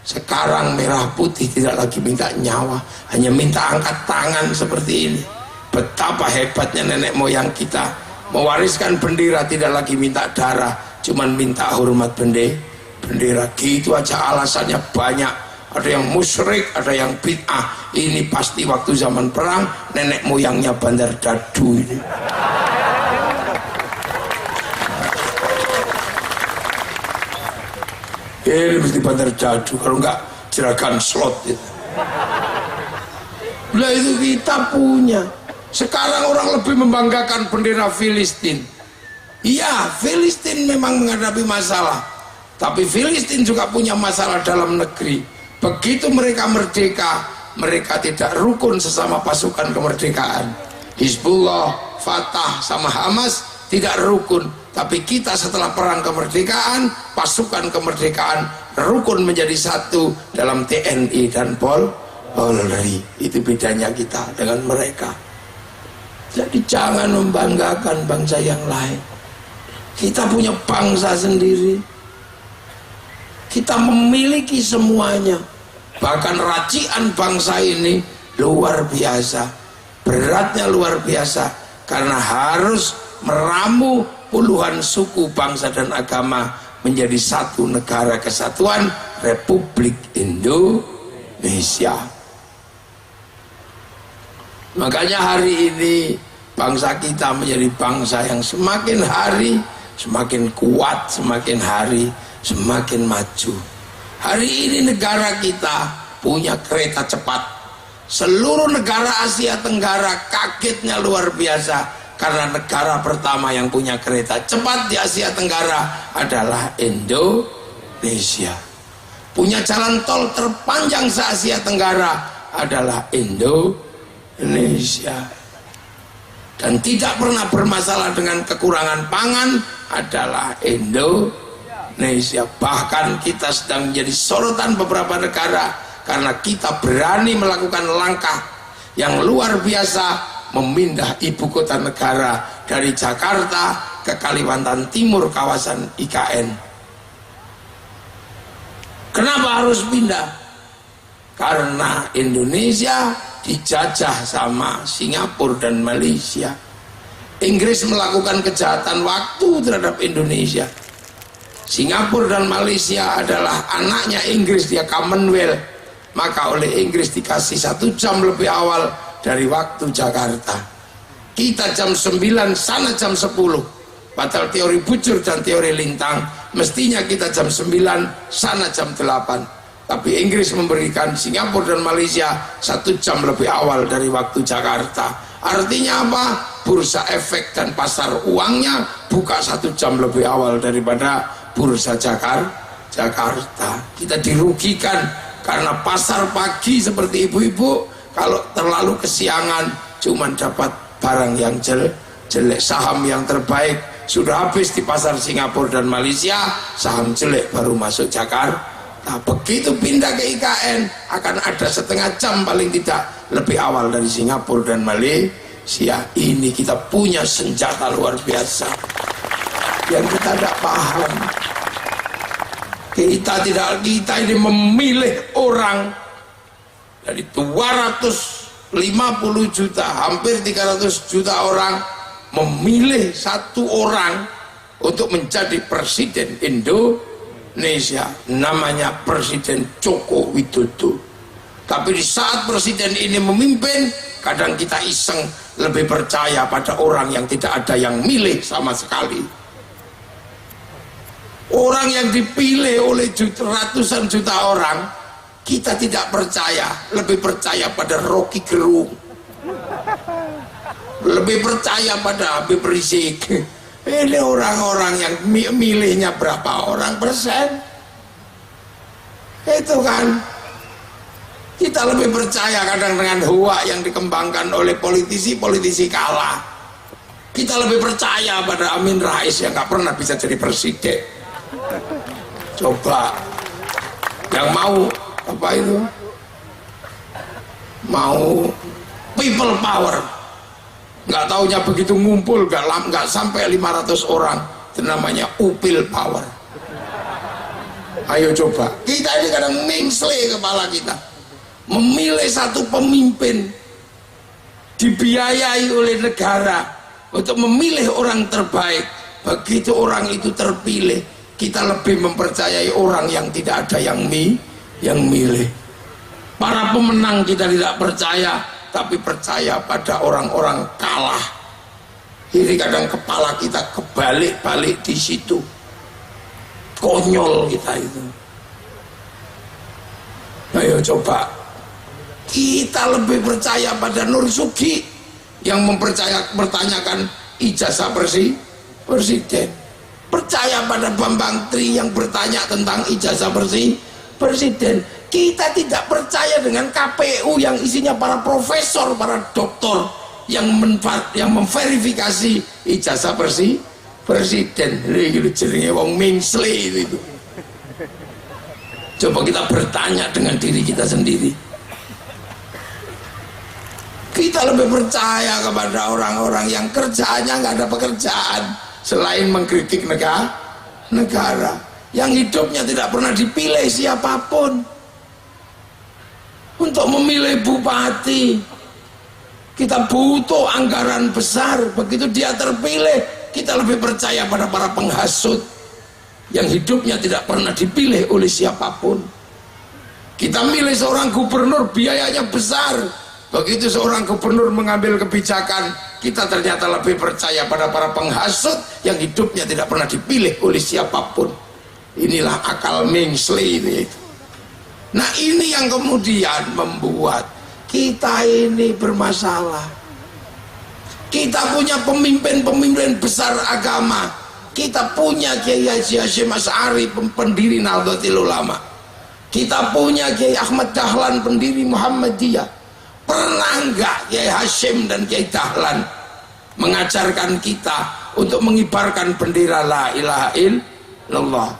Sekarang merah putih tidak lagi minta nyawa, hanya minta angkat tangan seperti ini. Betapa hebatnya nenek moyang kita mewariskan bendera, tidak lagi minta darah, cuman minta hormat bendera. Gitu aja alasannya banyak. Ada yang musyrik, ada yang bid'ah. Ini pasti waktu zaman perang nenek moyangnya Bandar Dadu ini. Ini mesti Bandar Dadu, kalau enggak Jeragan Slot itu. Lah itu kita punya. Sekarang orang lebih membanggakan bendera Filistin. Iya, Filistin memang menghadapi masalah, tapi Filistin juga punya masalah dalam negeri. Begitu mereka merdeka, mereka tidak rukun sesama pasukan kemerdekaan. Hizbullah, Fatah sama Hamas tidak rukun, tapi kita setelah perang kemerdekaan, pasukan kemerdekaan rukun menjadi satu dalam TNI dan Polri. Itu bedanya kita dengan mereka. Jadi jangan membanggakan bangsa yang lain. Kita punya bangsa sendiri, kita memiliki semuanya. Bahkan racian bangsa ini luar biasa, beratnya luar biasa, karena harus meramu puluhan suku, bangsa dan agama menjadi satu negara kesatuan Republik Indonesia. Makanya hari ini bangsa kita menjadi bangsa yang semakin hari semakin kuat, semakin hari semakin maju. Hari ini negara kita punya kereta cepat. Seluruh negara Asia Tenggara kagetnya luar biasa, karena negara pertama yang punya kereta cepat di Asia Tenggara adalah Indonesia. Punya jalan tol terpanjang se-Asia Tenggara adalah Indonesia. Dan tidak pernah bermasalah dengan kekurangan pangan adalah Indonesia. Bahkan kita sedang menjadi sorotan beberapa negara karena kita berani melakukan langkah yang luar biasa, memindah ibu kota negara dari Jakarta ke Kalimantan Timur, kawasan IKN. Kenapa harus pindah? Karena Indonesia dijajah sama Singapura dan Malaysia. Inggris melakukan kejahatan waktu terhadap Indonesia. Singapura dan Malaysia adalah anaknya Inggris, dia Commonwealth, maka oleh Inggris dikasih 1 jam lebih awal dari waktu Jakarta. Kita jam 9, sana jam 10. Padahal teori bujur dan teori lintang mestinya kita jam 9, sana jam 8. Tapi Inggris memberikan Singapura dan Malaysia 1 jam lebih awal dari waktu Jakarta. Artinya apa? Bursa efek dan pasar uangnya buka 1 jam lebih awal daripada bursa Jakarta. Kita dirugikan karena pasar pagi seperti ibu-ibu kalau terlalu kesiangan cuman dapat barang yang jelek. Saham yang terbaik sudah habis di pasar Singapura dan Malaysia, saham jelek baru masuk Jakarta. Nah, begitu pindah ke IKN akan ada setengah jam paling tidak lebih awal dari Singapura dan Malaysia. Ini kita punya senjata luar biasa yang kita tidak paham. Kita ini memilih orang dari 250 juta, hampir 300 juta orang, memilih satu orang untuk menjadi presiden Indonesia, namanya Presiden Joko Widodo. Tapi di saat presiden ini memimpin, kadang kita iseng lebih percaya pada orang yang tidak ada yang milih sama sekali. Orang yang dipilih oleh ratusan juta orang, kita tidak percaya, lebih percaya pada Rocky Gerung, lebih percaya pada Habib Rizik. Ini orang-orang yang milihnya berapa orang persen, itu kan. Kita lebih percaya kadang dengan hoak yang dikembangkan oleh politisi kalah. Kita lebih percaya pada Amin Rais yang gak pernah bisa jadi presiden. Coba yang mau apa itu, mau people power, nggak taunya begitu ngumpul nggak sampai 500 orang, itu namanya upil power. Ayo coba, kita ini kadang mengsle kepala kita, memilih satu pemimpin dibiayai oleh negara untuk memilih orang terbaik. Begitu orang itu terpilih, kita lebih mempercayai orang yang tidak ada yang milih. Para pemenang kita tidak percaya, tapi percaya pada orang-orang kalah. Ini kadang kepala kita kebalik-balik di situ. Konyol kita itu. Ayo coba, kita lebih percaya pada Nur Sugi yang mempertanyakan ijazah presiden. Percaya pada Bambang Tri yang bertanya tentang ijazah presiden. Kita tidak percaya dengan KPU yang isinya para profesor, para doktor yang memverifikasi ijazah presiden. Ini jenenge wong mengsle itu. Coba kita bertanya dengan diri kita sendiri. Kita lebih percaya kepada orang-orang yang kerjaannya nggak ada pekerjaan selain mengkritik negara, yang hidupnya tidak pernah dipilih siapapun. Untuk memilih bupati kita butuh anggaran besar. Begitu dia terpilih, kita lebih percaya pada para penghasut yang hidupnya tidak pernah dipilih oleh siapapun. Kita milih seorang gubernur, biayanya besar. Begitu seorang gubernur mengambil kebijakan, kita ternyata lebih percaya pada para penghasut yang hidupnya tidak pernah dipilih oleh siapapun. Inilah akal mengsle itu. Nah, ini yang kemudian membuat kita ini bermasalah. Kita punya pemimpin-pemimpin besar agama. Kita punya Kiai Haji Hashim Asy'ari, pendiri Nahdlatul Ulama. Kita punya Kiai Ahmad Dahlan, pendiri Muhammadiyah. Pernah enggak Kiai Hashim dan Kiai Dahlan mengajarkan kita untuk mengibarkan bendera la ilaha illallah?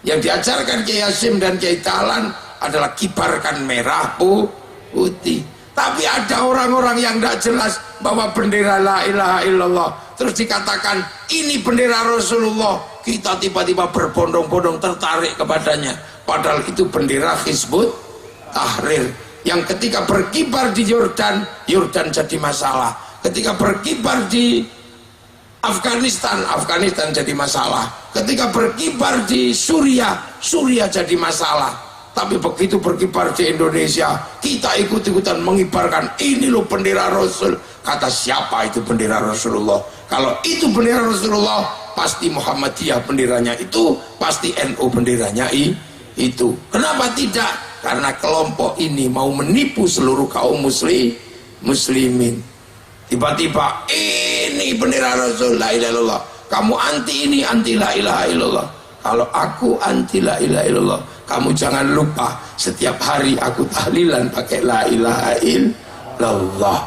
Yang diajarkan Kiai Hashim dan Kiai Dahlan adalah kibarkan merah putih. Tapi ada orang-orang yang tidak jelas bahwa bendera la ilaha illallah, terus dikatakan ini bendera Rasulullah, kita tiba-tiba berbondong-bondong tertarik kepadanya, padahal itu bendera Hizbut Tahrir yang ketika berkibar di Yordan jadi masalah, ketika berkibar di Afghanistan jadi masalah, ketika berkibar di Suriah jadi masalah. Tapi begitu berkibar di Indonesia, kita ikut-ikutan mengibarkan ini loh bendera Rasul. Kata siapa itu bendera Rasulullah? Kalau itu bendera Rasulullah, pasti Muhammadiyah benderanya itu, pasti NU benderanya itu. Kenapa tidak? Karena kelompok ini mau menipu seluruh kaum muslimin. Tiba-tiba ini bendera Rasul, la ilaha illallah. Kamu anti ini, anti la ilaha illallah. Kalau aku anti la ilaha illallah, kamu jangan lupa setiap hari aku tahlilan pakai la ilaha illallah.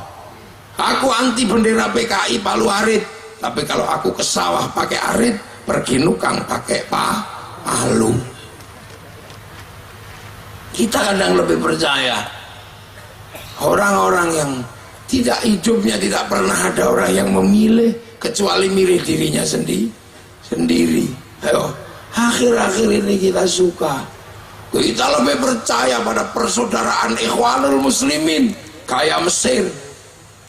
Aku anti bendera PKI Palu Arit, tapi kalau aku ke sawah pakai arit, pergi nukang pakai palu. Kita kadang lebih percaya orang-orang yang tidak hidupnya tidak pernah ada orang yang memilih kecuali milih dirinya sendiri. Ayo, akhir-akhir ini kita suka, kita lebih percaya pada persaudaraan Ikhwanul Muslimin kayak Mesir.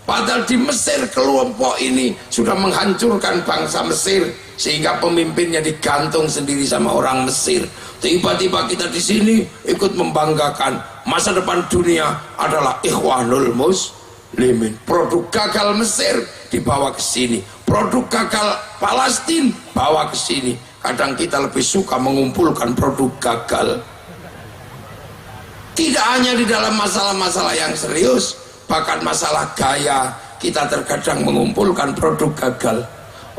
Padahal di Mesir kelompok ini sudah menghancurkan bangsa Mesir sehingga pemimpinnya digantung sendiri sama orang Mesir. Tiba-tiba kita di sini ikut membanggakan masa depan dunia adalah Ikhwanul Muslimin. Produk gagal Mesir dibawa ke sini, produk gagal Palestina bawa ke sini. Kadang kita lebih suka mengumpulkan produk gagal. Tidak hanya di dalam masalah-masalah yang serius, bahkan masalah gaya, kita terkadang mengumpulkan produk gagal.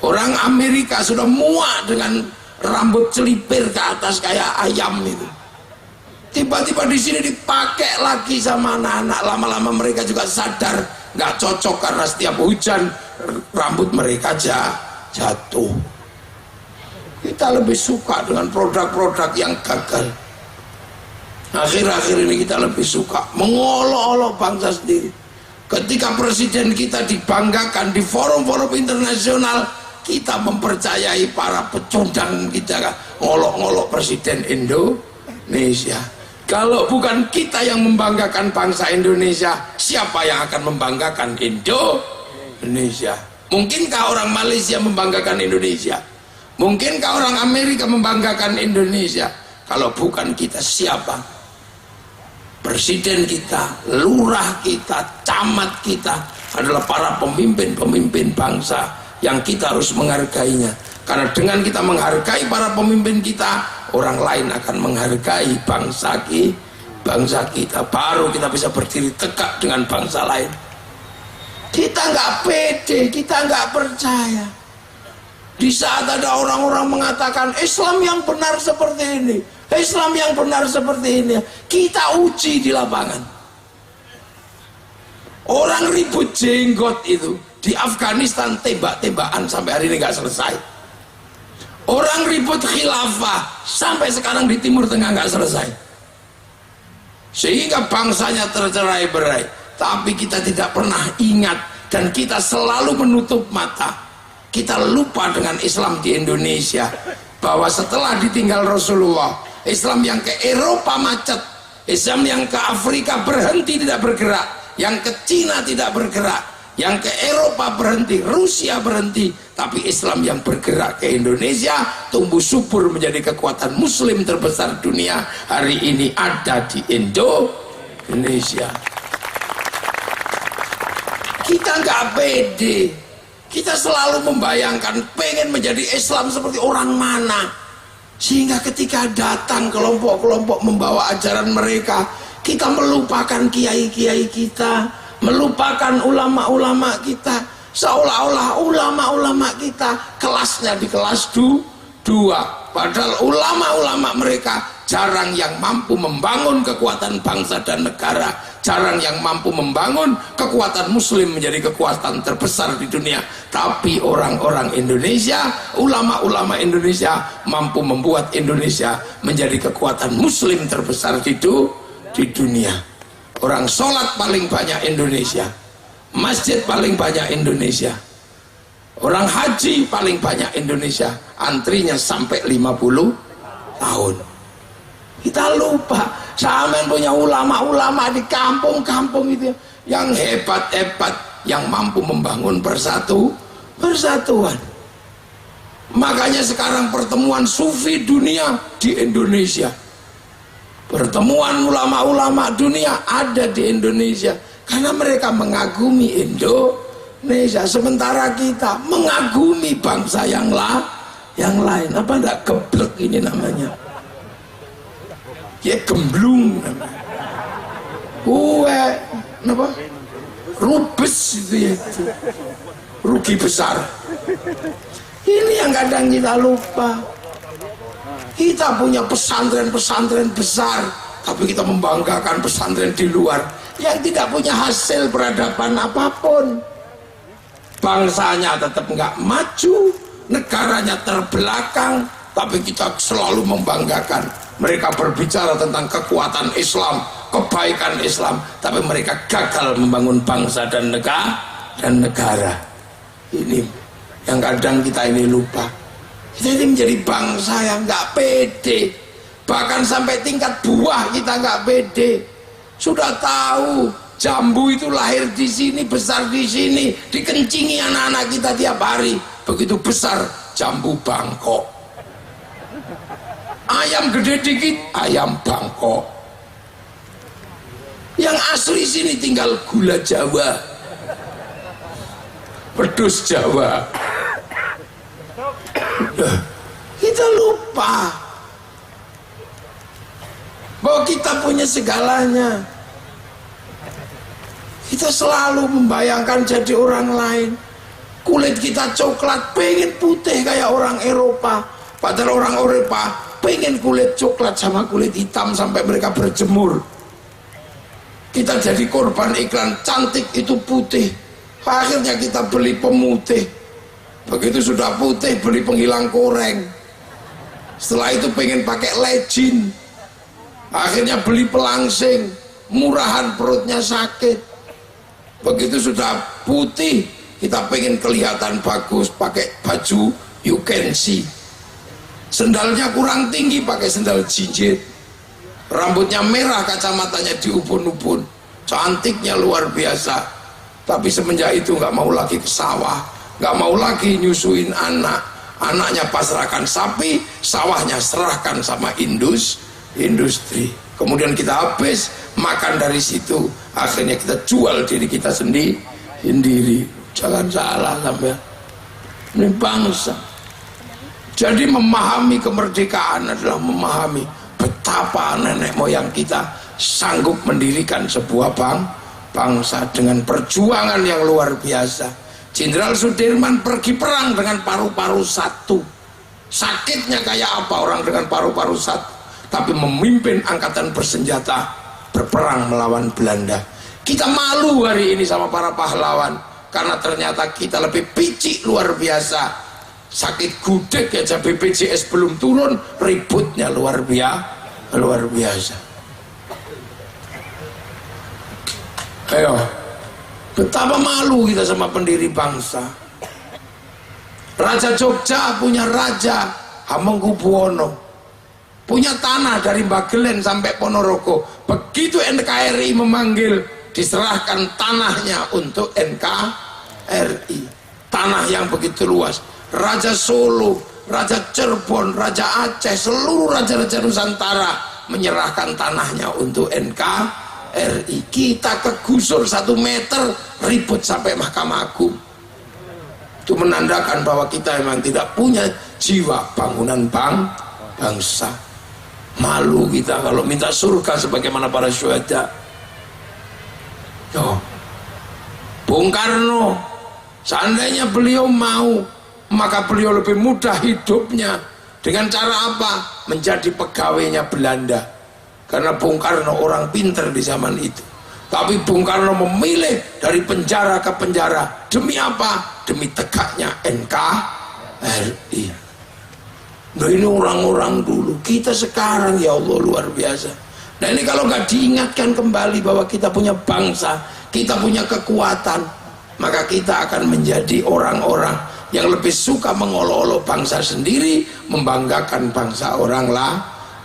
Orang Amerika sudah muak dengan rambut celipir ke atas kayak ayam itu. Tiba-tiba di sini dipakai lagi sama anak-anak, lama-lama mereka juga sadar nggak cocok karena setiap hujan rambut mereka jatuh. Kita lebih suka dengan produk-produk yang gagal. Akhir-akhir ini kita lebih suka mengolok-olok bangsa sendiri. Ketika presiden kita dibanggakan di forum-forum internasional, kita mempercayai para pecundang kita ngolok-ngolok presiden Indonesia. Kalau bukan kita yang membanggakan bangsa Indonesia, siapa yang akan membanggakan Indonesia? Mungkinkah orang Malaysia membanggakan Indonesia? Mungkinkah orang Amerika membanggakan Indonesia? Kalau bukan kita, siapa? Presiden kita, lurah kita, camat kita adalah para pemimpin-pemimpin bangsa yang kita harus menghargainya. Karena dengan kita menghargai para pemimpin kita, orang lain akan menghargai bangsa kita. Baru kita bisa berdiri tegak dengan bangsa lain. Kita nggak pede, kita nggak percaya. Di saat ada orang-orang mengatakan Islam yang benar seperti ini, Islam yang benar seperti ini, kita uji di lapangan. Orang ribut jenggot itu di Afghanistan tembak-tembakan sampai hari ini nggak selesai. Orang ribut khilafah sampai sekarang di Timur Tengah nggak selesai. Sehingga bangsanya tercerai-berai, tapi kita tidak pernah ingat dan kita selalu menutup mata. Kita lupa dengan Islam di Indonesia, bahwa setelah ditinggal Rasulullah, Islam yang ke Eropa macet, Islam yang ke Afrika berhenti tidak bergerak, yang ke Cina tidak bergerak, yang ke Eropa berhenti, Rusia berhenti, tapi Islam yang bergerak ke Indonesia tumbuh subur menjadi kekuatan muslim terbesar dunia. Hari ini ada di Indonesia. Kita nggak pede. Kita selalu membayangkan pengen menjadi Islam seperti orang mana, sehingga ketika datang kelompok-kelompok membawa ajaran mereka, kita melupakan kiai-kiai kita, melupakan ulama-ulama kita, seolah-olah ulama-ulama kita kelasnya di kelas 2, padahal ulama-ulama mereka jarang yang mampu membangun kekuatan bangsa dan negara, jarang yang mampu membangun kekuatan muslim menjadi kekuatan terbesar di dunia. Tapi orang-orang Indonesia, ulama-ulama Indonesia mampu membuat Indonesia menjadi kekuatan muslim terbesar di dunia. Orang sholat paling banyak Indonesia, masjid paling banyak Indonesia, orang haji paling banyak Indonesia, antrinya sampai 50 tahun. Kita lupa, sampean punya ulama-ulama di kampung-kampung itu yang hebat-hebat, yang mampu membangun persatuan. Makanya sekarang pertemuan sufi dunia di Indonesia, pertemuan ulama-ulama dunia ada di Indonesia, karena mereka mengagumi Indonesia, sementara kita mengagumi bangsa yang lain. Apa enggak geblek ini namanya? Ya gemblung namanya. Kenapa? Rubes itu ya, rugi besar. Ini yang kadang kita lupa. Kita punya pesantren-pesantren besar, tapi kita membanggakan pesantren di luar yang tidak punya hasil peradaban apapun. Bangsanya tetap nggak maju, negaranya terbelakang, tapi kita selalu membanggakan. Mereka berbicara tentang kekuatan Islam, kebaikan Islam, tapi mereka gagal membangun bangsa dan negara. Ini yang kadang kita ini lupa. Kita ini menjadi bangsa yang nggak pede, bahkan sampai tingkat buah kita nggak pede. Sudah tahu jambu itu lahir di sini, besar di sini, dikencingi anak-anak kita tiap hari. Begitu besar jambu Bangkok. Ayam gede dikit, ayam Bangkok. Yang asli sini tinggal gula Jawa, pedus Jawa. Kita lupa bahwa kita punya segalanya. Kita selalu membayangkan jadi orang lain. Kulit kita coklat, pengen putih kayak orang Eropa. Padahal orang Eropa pengen kulit coklat sama kulit hitam sampai mereka berjemur. Kita jadi korban iklan cantik itu putih. Akhirnya kita beli pemutih. Begitu sudah putih beli penghilang koreng. Setelah itu pengen pakai legin. Akhirnya beli pelangsing. Murahan perutnya sakit. Begitu sudah putih kita pengen kelihatan bagus pakai baju you can see. Sendalnya kurang tinggi pakai sendal jinjit. Rambutnya merah, kacamatanya diubun-ubun. Cantiknya luar biasa. Tapi semenjak itu nggak mau lagi ke sawah, nggak mau lagi nyusuin anak. Anaknya pasrahkan sapi, sawahnya serahkan sama industri. Kemudian kita habis makan dari situ, akhirnya kita jual diri kita sendiri. Jangan salah sampai ini bangsa. Jadi memahami kemerdekaan adalah memahami betapa nenek moyang kita sanggup mendirikan sebuah bangsa dengan perjuangan yang luar biasa. Jenderal Sudirman pergi perang dengan paru-paru satu. Sakitnya kayak apa orang dengan paru-paru satu, tapi memimpin angkatan bersenjata berperang melawan Belanda. Kita malu hari ini sama para pahlawan karena ternyata kita lebih picik luar biasa. Sakit gudeg aja BPJS belum turun, ributnya luar biasa. Ayo, betapa malu kita sama pendiri bangsa. Raja Jogja punya Raja Hamengkubuwono, punya tanah dari Bagelen sampai Ponorogo. Begitu NKRI memanggil, diserahkan tanahnya untuk NKRI. Tanah yang begitu luas. Raja Solo, Raja Cirebon, Raja Aceh, seluruh raja-raja Nusantara menyerahkan tanahnya untuk NKRI. Kita kegusur 1 meter, ribut sampai Mahkamah Agung. Itu menandakan bahwa kita memang tidak punya jiwa bangunan bangsa. Malu kita kalau minta surga sebagaimana para syuhada. Bung Karno, seandainya beliau mau, maka beliau lebih mudah hidupnya. Dengan cara apa? Menjadi pegawainya Belanda. Karena Bung Karno orang pinter di zaman itu. Tapi Bung Karno memilih dari penjara ke penjara. Demi apa? Demi tegaknya NKRI. Nah, ini orang-orang dulu. Kita sekarang ya Allah luar biasa. Nah ini kalau nggak diingatkan kembali bahwa kita punya bangsa, kita punya kekuatan, maka kita akan menjadi orang-orang yang lebih suka mengolok-olok bangsa sendiri, membanggakan bangsa orang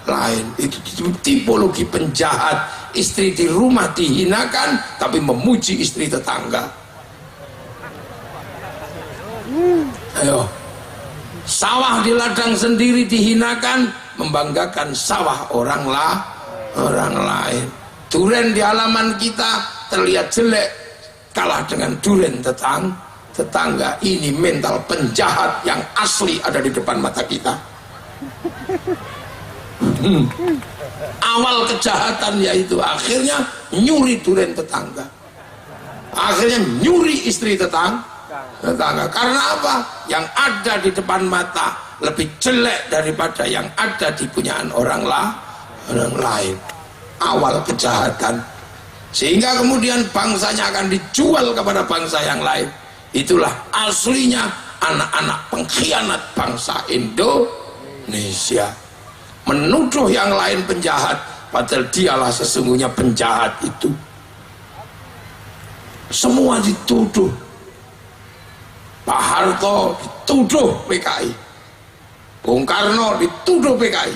lain. Itu tipologi penjahat. Istri di rumah dihinakan tapi memuji istri tetangga. Ayo, sawah di ladang sendiri dihinakan, membanggakan sawah orang lain. Duren di halaman kita terlihat jelek, kalah dengan duren tetangga. Ini mental penjahat yang asli ada di depan mata kita. Awal kejahatan yaitu akhirnya nyuri duren tetangga, akhirnya nyuri istri tetangga. Karena apa? Yang ada di depan mata lebih jelek daripada yang ada di punyaan orang lain. Awal kejahatan, sehingga kemudian bangsanya akan dijual kepada bangsa yang lain. Itulah aslinya anak-anak pengkhianat bangsa Indonesia. Menuduh yang lain penjahat, padahal dialah sesungguhnya penjahat itu. Semua dituduh. Pak Harto dituduh PKI, Bung Karno dituduh PKI,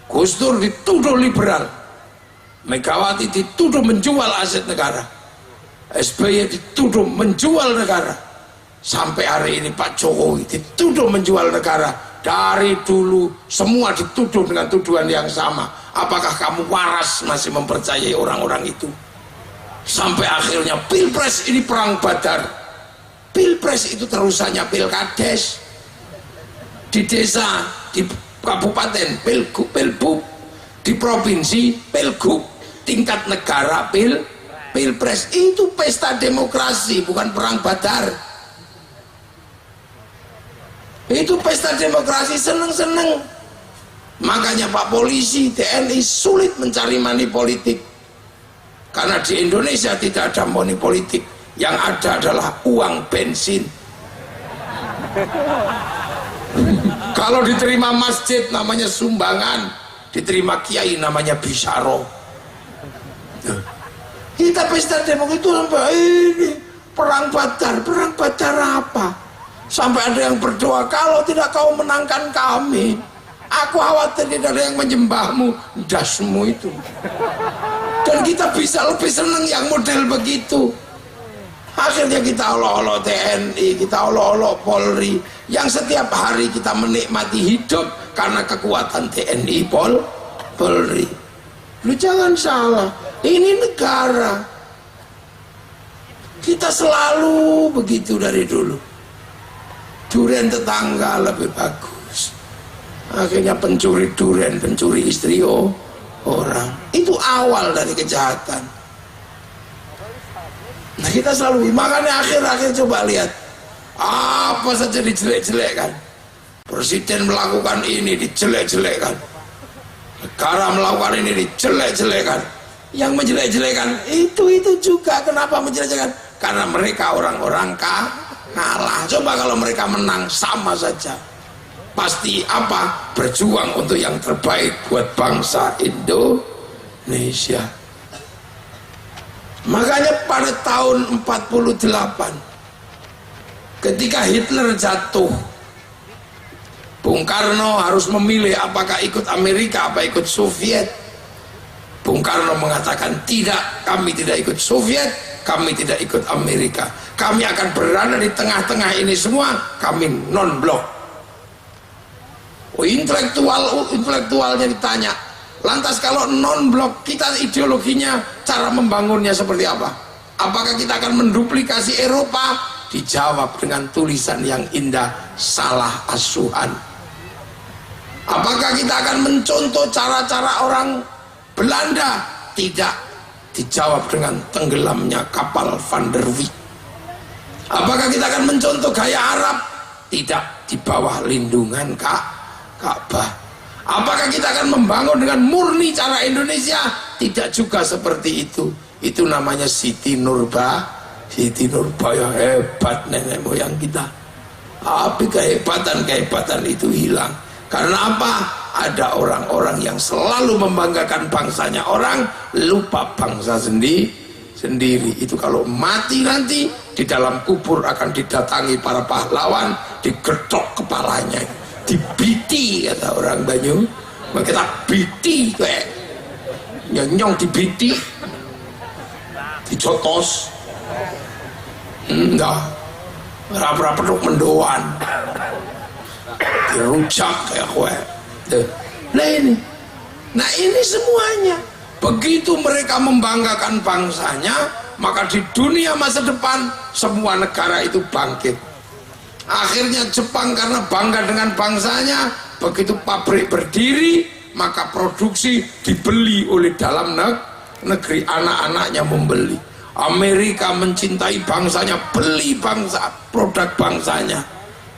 Gus Dur dituduh liberal, Megawati dituduh menjual aset negara, SBY dituduh menjual negara, sampai hari ini Pak Jokowi dituduh menjual negara. Dari dulu semua dituduh dengan tuduhan yang sama. Apakah kamu waras masih mempercayai orang-orang itu? Sampai akhirnya Pilpres ini perang badar. Pilpres itu terusannya Pilkades. Di desa, di kabupaten pilgub, pilbub, di provinsi pilgub, tingkat negara pilpres. Itu pesta demokrasi, bukan perang Badar. Itu pesta demokrasi, seneng-seneng. Makanya Pak Polisi, TNI sulit mencari money politik, karena di Indonesia tidak ada money politik. Yang ada adalah uang bensin. Kalau diterima masjid namanya sumbangan, diterima kiai namanya bisyaro. Kita pesta demokrasi itu sampai ini perang Badar apa? Sampai ada yang berdoa, kalau tidak kau menangkan kami, aku khawatir tidak ada yang menyembahmu, dasmu itu. Dan kita bisa lebih senang yang model begitu. Akhirnya kita olok-olok TNI, kita olok-olok Polri, yang setiap hari kita menikmati hidup karena kekuatan TNI Polri. Lu jangan salah, ini negara. Kita selalu begitu dari dulu. Durian tetangga lebih bagus. Akhirnya pencuri durian, pencuri istri orang. Itu awal dari kejahatan. Nah, kita selalu, makanya akhir-akhir coba lihat apa saja dijelek-jelekkan. Presiden melakukan ini dijelek-jelekkan, negara melakukan ini dijelek-jelekkan. Yang menjelek-jelekkan itu juga. Kenapa menjelek-jelekkan? Karena mereka orang-orang kalah. Coba kalau mereka menang, sama saja. Pasti apa? Berjuang untuk yang terbaik buat bangsa Indonesia. Makanya pada tahun 48, ketika Hitler jatuh, Bung Karno harus memilih apakah ikut Amerika apa ikut Soviet. Bung Karno mengatakan, tidak, kami tidak ikut Soviet, kami tidak ikut Amerika, kami akan berada di tengah-tengah ini semua, kami non-blok. Intelektualnya ditanya, lantas kalau non-blok, kita ideologinya, cara membangunnya seperti apa? Apakah kita akan menduplikasi Eropa? Dijawab dengan tulisan yang indah, salah asuhan. Apakah kita akan mencontoh cara-cara orang Belanda? Tidak. Dijawab dengan tenggelamnya kapal Van der Wijk. Apakah kita akan mencontoh gaya Arab? Tidak. Di bawah lindungan Ka'bah. Apakah kita akan membangun dengan murni cara Indonesia? Tidak juga seperti itu. Itu namanya Siti Nurbaya, hebat nenek moyang kita. Tapi kehebatan itu hilang. Karena apa? Ada orang-orang yang selalu membanggakan bangsanya orang, lupa bangsa sendiri. Itu kalau mati nanti, di dalam kubur akan didatangi para pahlawan, digedok kepalanya, dibiti, kata orang Banyu. Kita biti kayak nyong dibiti, dicotos, enggak, rap-rap peduk mendoan, dirujak kayak kue. Nah ini semuanya. Begitu mereka membanggakan bangsanya, maka di dunia masa depan semua negara itu bangkit. Akhirnya Jepang karena bangga dengan bangsanya, begitu pabrik berdiri, maka produksi dibeli oleh dalam negeri, anak-anaknya membeli. Amerika mencintai bangsanya, beli produk bangsanya.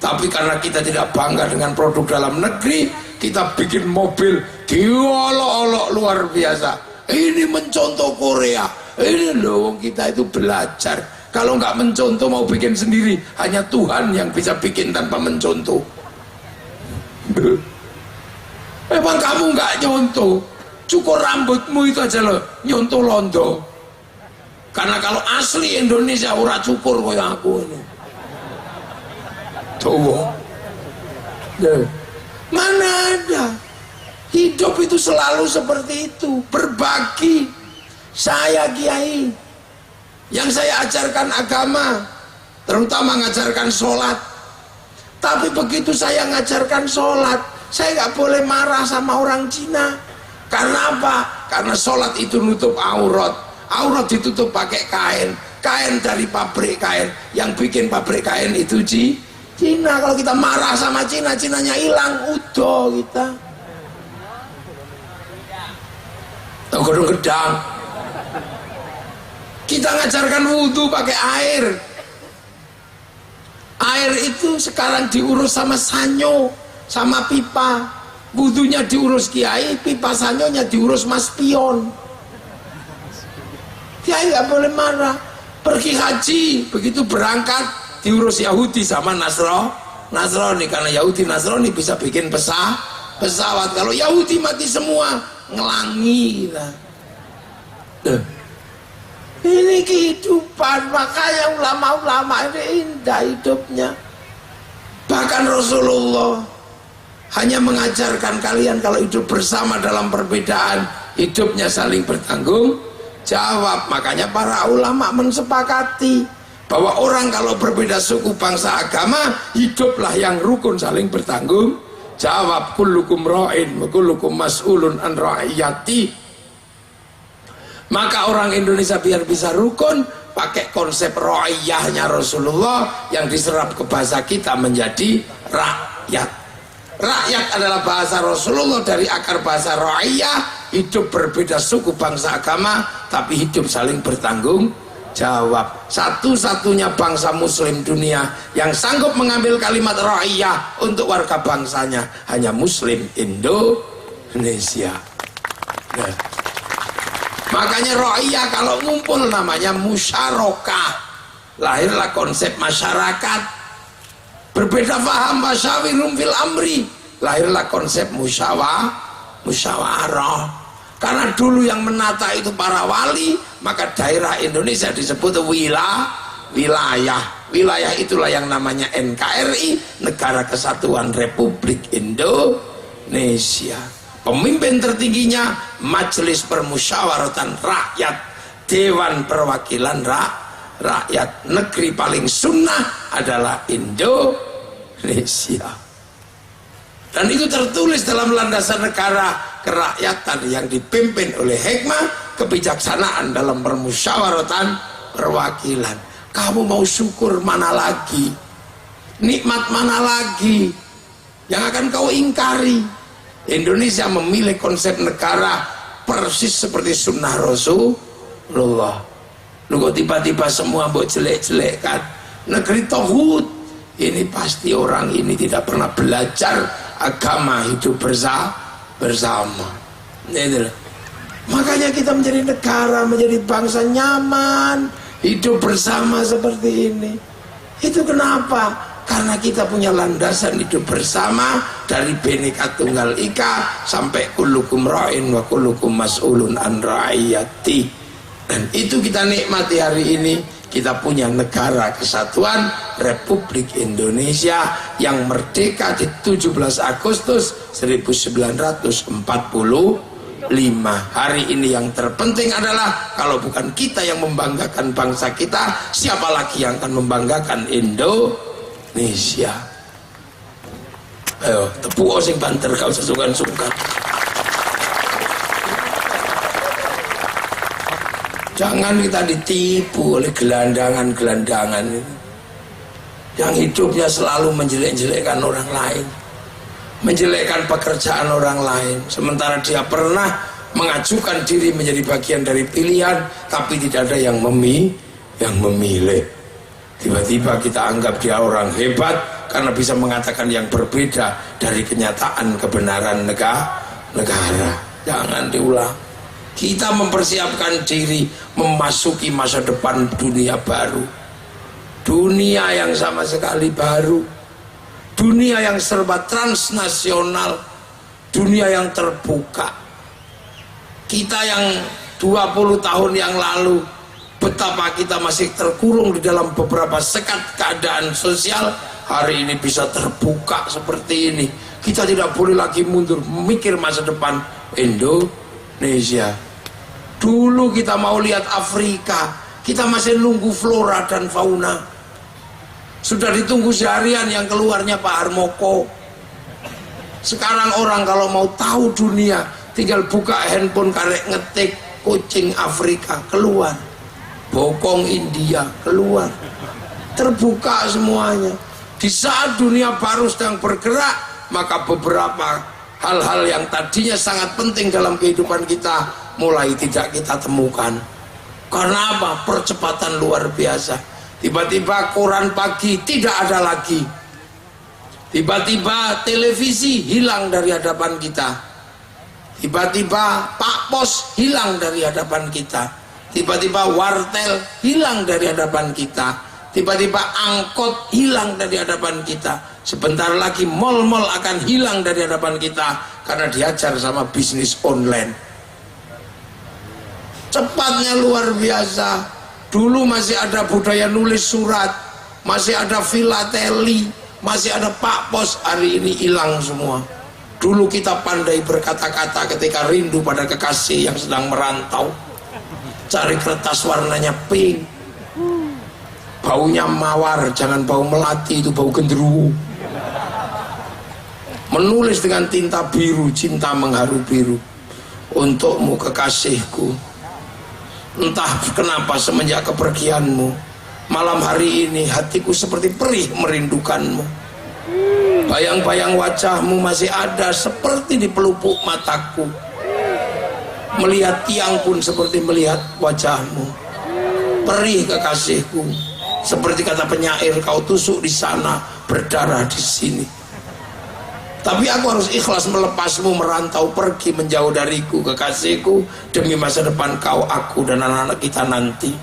Tapi karena kita tidak bangga dengan produk dalam negeri, kita bikin mobil diolok-olok luar biasa. Ini mencontoh Korea. Ini loh, kita itu belajar. Kalau nggak mencontoh, mau bikin sendiri, hanya Tuhan yang bisa bikin tanpa mencontoh. Memang kamu nggak nyontoh, cukur rambutmu itu aja loh, nyontoh londo. Karena kalau asli Indonesia ora cukur kayak aku ini. Tuh, mana ada? Hidup itu selalu seperti itu, berbagi. Saya kiai, yang saya ajarkan agama, terutama mengajarkan sholat. Tapi begitu saya ngajarkan sholat, saya nggak boleh marah sama orang Cina. Karena apa? Karena sholat itu nutup aurat. Aurat ditutup pakai kain dari pabrik kain. Yang bikin pabrik kain itu Cina, kalau kita marah sama Cina, Cinanya hilang, udah kita. Godong gedang. Kita ngajarkan wudhu pakai air. Air itu sekarang diurus sama sanyo, sama pipa. Wudhunya diurus kiai, pipa sanyonya diurus mas pion. Kiai nggak boleh marah. Pergi haji, begitu berangkat diurus Yahudi sama Nasrani, karena Yahudi Nasrani bisa bikin pesawat. Kalau Yahudi mati semua, ngelangi kita. Ini kehidupan, makanya ulama-ulama ini indah hidupnya. Bahkan Rasulullah hanya mengajarkan kalian kalau hidup bersama dalam perbedaan, hidupnya saling bertanggung jawab. Makanya para ulama mensepakati bahwa orang kalau berbeda suku, bangsa, agama, hiduplah yang rukun saling bertanggung jawab. Kullukum ra'in wa kullukum mas'ulun an ra'iyati. Maka orang Indonesia biar bisa rukun, pakai konsep ra'iyahnya Rasulullah yang diserap ke bahasa kita menjadi rakyat. Rakyat adalah bahasa Rasulullah dari akar bahasa ra'iyah, hidup berbeda suku, bangsa, agama, tapi hidup saling bertanggung jawab. Satu-satunya bangsa muslim dunia yang sanggup mengambil kalimat ra'iyah untuk warga bangsanya hanya muslim Indonesia. Nah, makanya ra'iyah kalau ngumpul namanya musyarakah. Lahirlah konsep masyarakat. Berbeda faham wasyawirum fil amri, lahirlah konsep musyawarah. Karena dulu yang menata itu para wali, maka daerah Indonesia disebut wilayah. Wilayah itulah yang namanya NKRI, Negara Kesatuan Republik Indonesia. Pemimpin tertingginya Majelis Permusyawaratan Rakyat, Dewan Perwakilan Rakyat. Negeri paling sunnah adalah Indonesia. Dan itu tertulis dalam landasan negara kerakyatan yang dipimpin oleh hikmah, kebijaksanaan dalam permusyawaratan perwakilan. Kamu mau syukur mana lagi? Nikmat mana lagi yang akan kau ingkari? Indonesia memilih konsep negara persis seperti sunnah Rasulullah. Lu kok tiba-tiba semua buat jelek-jelek kan? Negeri tauhid. Ini pasti orang ini tidak pernah belajar agama, hidup bersama. Itu. Makanya kita menjadi negara, menjadi bangsa nyaman, hidup bersama seperti ini. Itu kenapa? Karena kita punya landasan hidup bersama dari Bhinneka Tunggal Ika sampai kullukum ra'in wa kullukum mas'ulun an ra'iyati. Dan itu kita nikmati hari ini. Kita punya negara kesatuan Republik Indonesia yang merdeka di 17 Agustus 1945. Hari ini yang terpenting adalah kalau bukan kita yang membanggakan bangsa kita, siapa lagi yang akan membanggakan Indonesia? Ayo, tepuk sing banter kau sesungkan-sungkan. Jangan kita ditipu oleh gelandangan-gelandangan yang hidupnya selalu menjelek-jelekkan orang lain, menjelekkan pekerjaan orang lain, sementara dia pernah mengajukan diri menjadi bagian dari pilihan, tapi tidak ada yang memilih. Tiba-tiba kita anggap dia orang hebat karena bisa mengatakan yang berbeda dari kenyataan kebenaran negara. Jangan diulang. Kita mempersiapkan diri memasuki masa depan dunia baru, dunia yang sama sekali baru, dunia yang serba transnasional, dunia yang terbuka. Kita yang 20 tahun yang lalu betapa kita masih terkurung di dalam beberapa sekat keadaan sosial, hari ini bisa terbuka seperti ini. Kita tidak boleh lagi mundur memikir masa depan Indonesia. Dulu kita mau lihat Afrika, kita masih nunggu flora dan fauna. Sudah ditunggu seharian yang keluarnya Pak Harmoko. Sekarang orang kalau mau tahu dunia, tinggal buka handphone, karek ngetik kucing Afrika, keluar. Bokong India, keluar. Terbuka semuanya. Di saat dunia baru sedang bergerak, maka beberapa hal-hal yang tadinya sangat penting dalam kehidupan kita mulai tidak kita temukan. Karena apa? Percepatan luar biasa. Tiba-tiba koran pagi tidak ada lagi. Tiba-tiba televisi hilang dari hadapan kita. Tiba-tiba Pak Pos hilang dari hadapan kita. Tiba-tiba wartel hilang dari hadapan kita. Tiba-tiba angkot hilang dari hadapan kita. Sebentar lagi mal-mal akan hilang dari hadapan kita karena diajar sama bisnis online. Cepatnya luar biasa. Dulu masih ada budaya nulis surat, masih ada filateli, masih ada Pak Pos. Hari ini hilang semua. Dulu kita pandai berkata-kata ketika rindu pada kekasih yang sedang merantau. Cari kertas warnanya pink, baunya mawar, jangan bau melati, itu bau genderuwo. Menulis dengan tinta biru, cinta mengharu biru, untukmu kekasihku. Entah kenapa semenjak kepergianmu, malam hari ini hatiku seperti perih merindukanmu. Bayang-bayang wajahmu masih ada seperti di pelupuk mataku. Melihat tiang pun seperti melihat wajahmu. Perih kekasihku, seperti kata penyair, kau tusuk di sana, berdarah di sini. Tapi aku harus ikhlas melepasmu merantau pergi menjauh dariku kekasihku, demi masa depan kau, aku dan anak-anak kita nanti.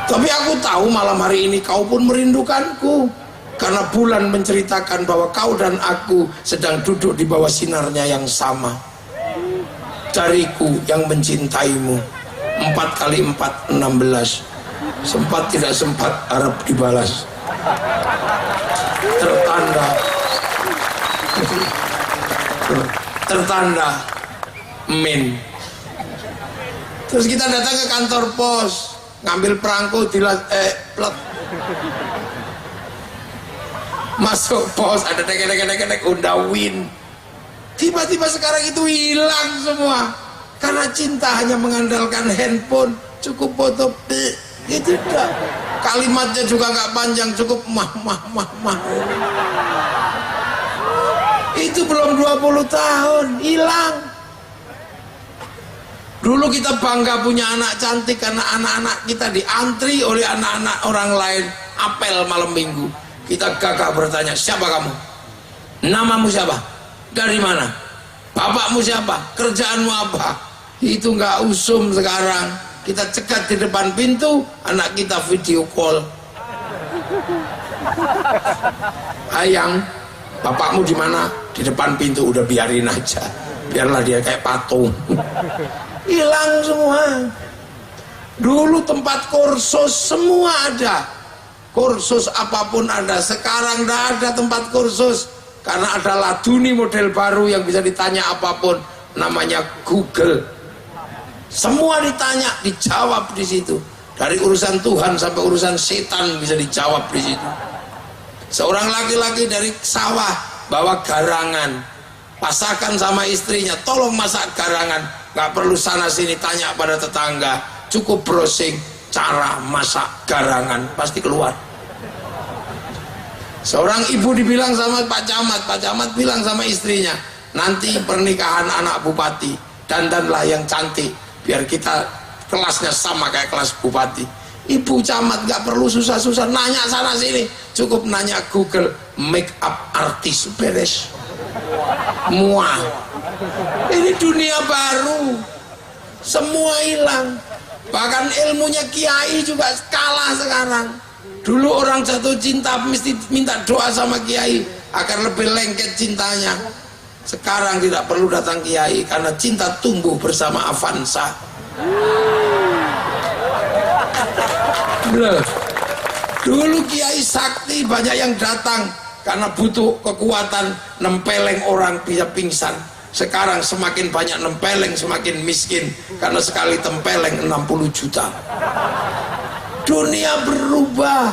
Tapi aku tahu malam hari ini kau pun merindukanku, karena bulan menceritakan bahwa kau dan aku sedang duduk di bawah sinarnya yang sama. Dariku yang mencintaimu, 4 kali 4 16. Sempat tidak sempat harap dibalas. Tertanda min. Terus kita datang ke kantor pos, ngambil perangko plot. Masuk pos, ada dek undawin. Tiba-tiba sekarang itu hilang semua karena cinta hanya mengandalkan handphone. Cukup foto ya tidak, kalimatnya juga nggak panjang, cukup mah. Itu belum 20 tahun hilang. Dulu kita bangga punya anak cantik karena anak-anak kita diantri oleh anak-anak orang lain apel malam minggu. Kita gagah bertanya, siapa kamu? Namamu siapa? Dari mana? Bapakmu siapa? Kerjaanmu apa? Itu nggak usum sekarang. Kita cegat di depan pintu, anak kita video call. Ayang, bapakmu di mana? Di depan pintu, udah biarin aja. Biarlah dia kayak patung. Hilang semua. Dulu tempat kursus semua ada. Kursus apapun ada. Sekarang nggak ada tempat kursus. Karena ada laduni model baru yang bisa ditanya apapun, namanya Google. Semua ditanya, dijawab di situ. Dari urusan Tuhan sampai urusan setan bisa dijawab di situ. Seorang laki-laki dari sawah bawa garangan, pasakan sama istrinya, tolong masak garangan. Gak perlu sana sini tanya pada tetangga, cukup browsing cara masak garangan, pasti keluar. Seorang ibu dibilang sama Pak Camat bilang sama istrinya, nanti pernikahan anak bupati, dandanlah yang cantik, biar kita kelasnya sama kayak kelas bupati. Ibu camat gak perlu susah-susah nanya sana sini, cukup nanya Google, make up artis, beres. Muah. Ini dunia baru, semua hilang. Bahkan ilmunya kiai juga kalah sekarang. Dulu orang jatuh cinta mesti minta doa sama kiai agar lebih lengket cintanya. Sekarang tidak perlu datang kiai karena cinta tumbuh bersama Avanza. Dulu kiai sakti banyak yang datang karena butuh kekuatan nempeleng orang bisa pingsan. Sekarang semakin banyak nempeleng semakin miskin karena sekali tempeleng 60 juta. Dunia berubah,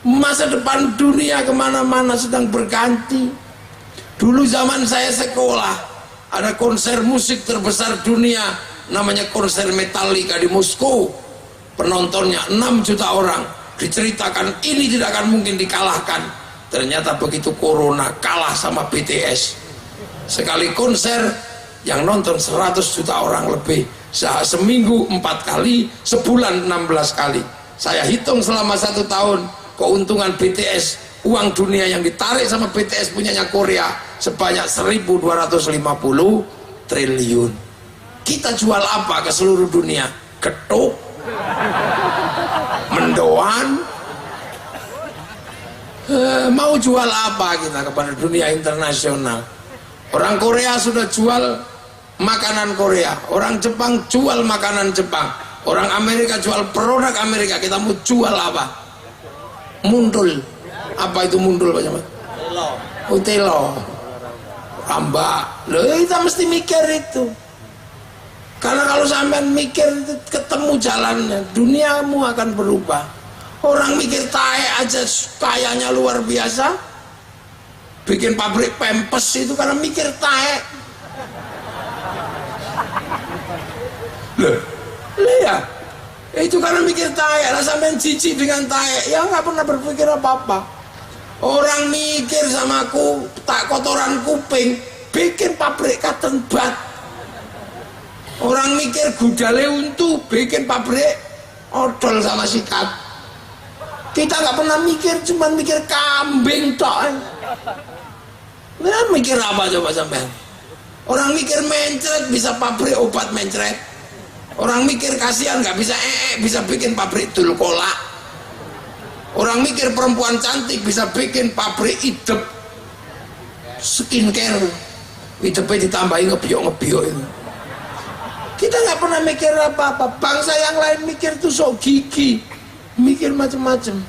masa depan dunia kemana-mana sedang berganti. Dulu zaman saya sekolah ada konser musik terbesar dunia namanya konser Metallica di Moskow. Penontonnya 6 juta orang. diceritakan ini tidak akan mungkin dikalahkan. Ternyata begitu corona kalah sama BTS. Sekali konser yang nonton 100 juta orang lebih, seminggu 4 kali, sebulan 16 kali. Saya hitung selama 1 tahun keuntungan BTS, uang dunia yang ditarik sama BTS punyanya Korea sebanyak 1.250 triliun. Kita jual apa ke seluruh dunia? Getuk, mendoan, mau jual apa kita kepada dunia internasional? Orang Korea sudah jual makanan Korea, orang Jepang jual makanan Jepang, orang Amerika jual produk Amerika. Kita mau jual apa? Mundul. Apa itu mundul Pak Camat? Utelo, rambak. Loh, kita mesti mikir itu. Karena kalau sampean mikir itu ketemu jalannya, duniamu akan berubah. Orang mikir tae aja kayanya luar biasa, bikin pabrik pempes itu karena mikir tae. Loh ya, itu karena mikir tae. Lah sampean jijik dengan tae, ya nggak pernah berpikir apa-apa. Orang mikir sama aku tak kotoran kuping, bikin pabrik cotton bud. Orang mikir gudale untu, bikin pabrik odol sama sikat. Kita nggak pernah mikir, cuma mikir kambing tok. Nah, mikir apa coba sampean? Orang mikir mencret bisa pabrik obat mencret. Orang mikir kasihan nggak bisa bisa bikin pabrik dul kolak. Orang mikir perempuan cantik bisa bikin pabrik idep skincare. Idepnya ditambahin ngebiok itu. Kita nggak pernah mikir apa-apa. Bangsa yang lain mikir tuh sok gigi, mikir macam-macam.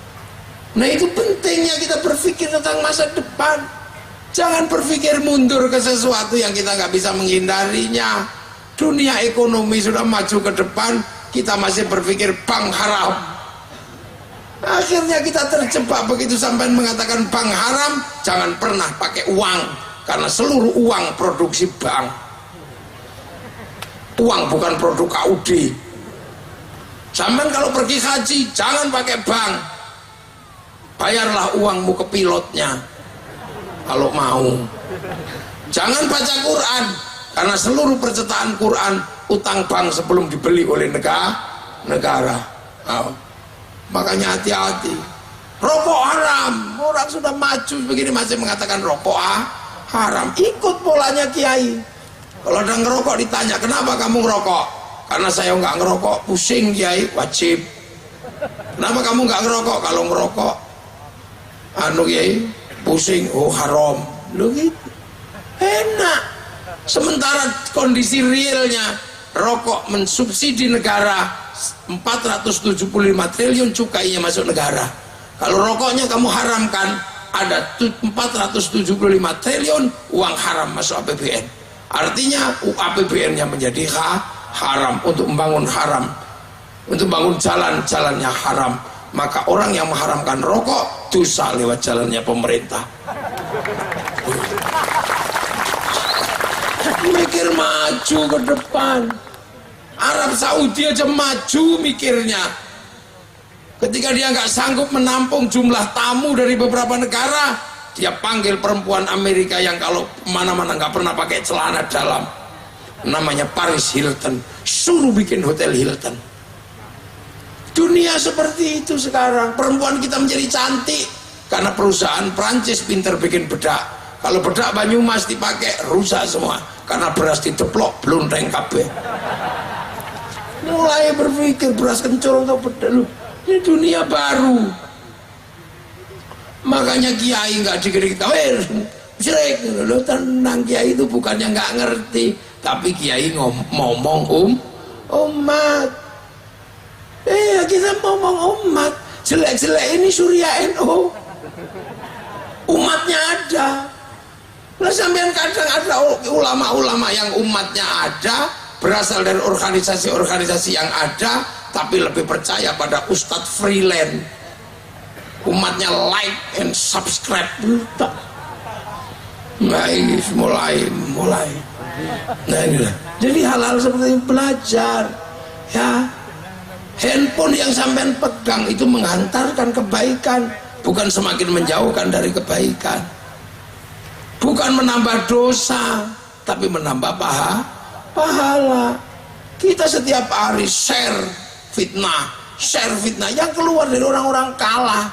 Nah itu pentingnya kita berpikir tentang masa depan. Jangan berpikir mundur ke sesuatu yang kita nggak bisa menghindarinya. Dunia ekonomi sudah maju ke depan, kita masih berpikir bank haram. Akhirnya kita terjebak. Begitu sampai mengatakan bank haram, jangan pernah pakai uang, karena seluruh uang produksi bank. Uang bukan produk KUD. Sampai kalau pergi haji jangan pakai bank, bayarlah uangmu ke pilotnya kalau mau. Jangan baca Quran, karena seluruh percetakan Quran utang bank sebelum dibeli oleh negara. Makanya hati-hati. Rokok haram, orang sudah maju begini masih mengatakan rokok haram. Ikut polanya kiai. Kalau ada ngerokok ditanya, kenapa kamu ngerokok? Karena saya nggak ngerokok, pusing kiai, wajib. Kenapa kamu nggak ngerokok? Kalau ngerokok, kiai, pusing, oh haram. Loh gitu, enak. Sementara kondisi realnya, rokok mensubsidi negara 475 triliun cukainya masuk negara. Kalau rokoknya kamu haramkan, ada 475 triliun uang haram masuk APBN. Artinya APBN-nya menjadi haram, untuk membangun haram, untuk bangun jalan-jalannya haram. Maka orang yang mengharamkan rokok dosa lewat jalannya pemerintah. Mikir maju ke depan. Arab Saudi aja maju mikirnya. Ketika dia nggak sanggup menampung jumlah tamu dari beberapa negara, dia panggil perempuan Amerika yang kalau mana-mana nggak pernah pakai celana dalam, namanya Paris Hilton, suruh bikin hotel Hilton. Dunia seperti itu sekarang. Perempuan kita menjadi cantik karena perusahaan Prancis pinter bikin bedak. Kalau bedak Banyumas dipakai rusak semua karena beras diteplok blunteng kabeh. Mulai berpikir beras kencur atau bedak. Ini dunia baru. Makanya kiai nggak dikira-kira, jelek, lo tenang, kiai itu bukannya nggak ngerti, tapi kiai ngomong umat. Kita ngomong umat, jelek-jelek ini Surya NU, umatnya ada. Lah sampean kadang ada ulama-ulama yang umatnya ada, berasal dari organisasi-organisasi yang ada, tapi lebih percaya pada ustadz freelance. Umatnya like and subscribe. Nah ini mulai. Nah inilah. Jadi hal-hal seperti ini belajar, ya. Handphone yang sampean pegang itu menghantarkan kebaikan, bukan semakin menjauhkan dari kebaikan. Bukan menambah dosa, tapi menambah pahala. Kita setiap hari share fitnah yang keluar dari orang-orang kalah.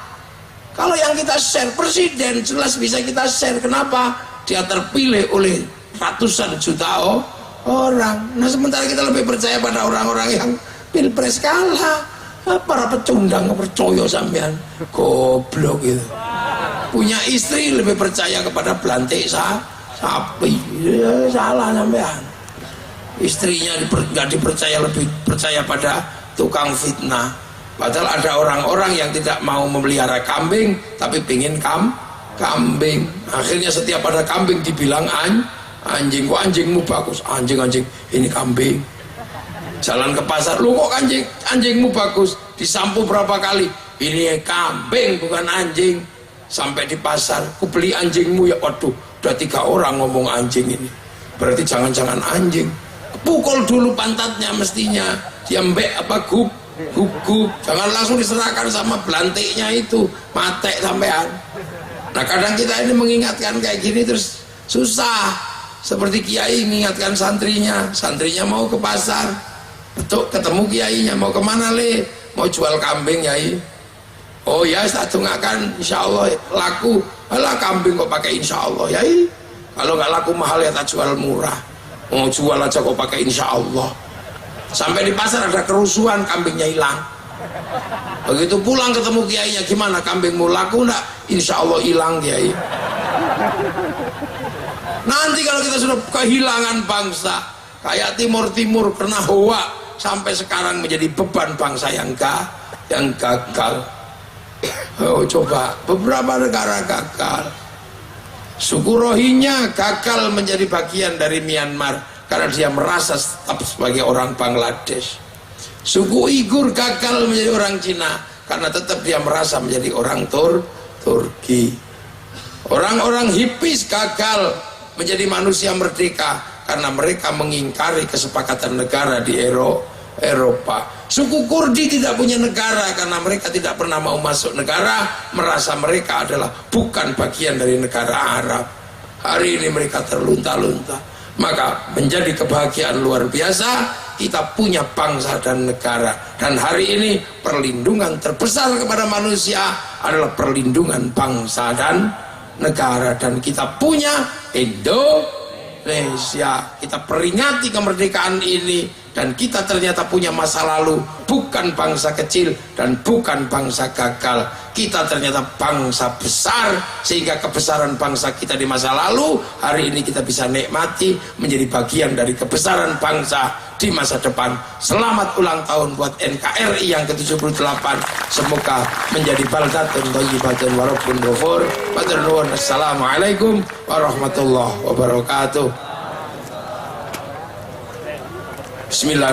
Kalau yang kita share presiden jelas bisa kita share. Kenapa? Dia terpilih oleh ratusan juta orang. Nah sementara kita lebih percaya pada orang-orang yang pilpres kalah. Para pecundang percaya sampean goblok gitu. Punya istri lebih percaya kepada belantik sapi. Ya, salah sampean. Istrinya nggak dipercaya, lebih percaya pada tukang fitnah. Padahal ada orang-orang yang tidak mau memelihara kambing tapi pingin kambing. Akhirnya setiap ada kambing dibilang anjing. Kok anjingmu bagus? Anjing ini kambing. Jalan ke pasar, lu kok anjingmu bagus? Disampu berapa kali? Ini kambing bukan anjing. Sampai di pasar, ku beli anjingmu ya. Waduh, udah 3 orang ngomong anjing ini. Berarti jangan-jangan anjing. Pukul dulu pantatnya mestinya. Dia mbek apa gugup. Jangan langsung diserahkan sama belantiknya itu. Matek sampean. Nah kadang kita ini mengingatkan kayak gini terus susah. Seperti kiai mengingatkan santrinya mau ke pasar. Betul, ketemu kiainya, mau kemana le? Mau jual kambing yai. Oh ya, tak tunggakan, insya Allah laku. Alah kambing kok pakai insya Allah yai. Kalau nggak laku mahal ya tak jual murah. Mau jual aja kok pakai insya Allah. Sampai di pasar ada kerusuhan, kambingnya hilang. Begitu pulang ketemu kiainya, gimana kambingmu laku nggak? Insya Allah hilang kiai. Nanti kalau kita sudah kehilangan bangsa, kayak Timur kena Hoa, sampai sekarang menjadi beban bangsa yang gagal. Oh coba, beberapa negara gagal. Suku Rohingya gagal menjadi bagian dari Myanmar karena dia merasa tetap sebagai orang Bangladesh. Suku Uighur gagal menjadi orang Cina karena tetap dia merasa menjadi orang Turki. Orang-orang hippies gagal menjadi manusia merdeka karena mereka mengingkari kesepakatan negara di Eropa. Suku Kurdi tidak punya negara karena mereka tidak pernah mau masuk negara, merasa mereka adalah bukan bagian dari negara Arab. Hari ini mereka terlunta-lunta. Maka menjadi kebahagiaan luar biasa kita punya bangsa dan negara. Dan hari ini perlindungan terbesar kepada manusia adalah perlindungan bangsa dan negara. Dan kita punya Indonesia. Kita peringati kemerdekaan ini. Dan kita ternyata punya masa lalu, bukan bangsa kecil dan bukan bangsa gagal. Kita ternyata bangsa besar, sehingga kebesaran bangsa kita di masa lalu hari ini kita bisa nikmati menjadi bagian dari kebesaran bangsa di masa depan. Selamat ulang tahun buat NKRI yang ke-78. Semoga menjadi baldatun thayyibatun wa rabbun ghafur. Assalamualaikum warahmatullahi wabarakatuh. Bismillahirrahmanirrahim.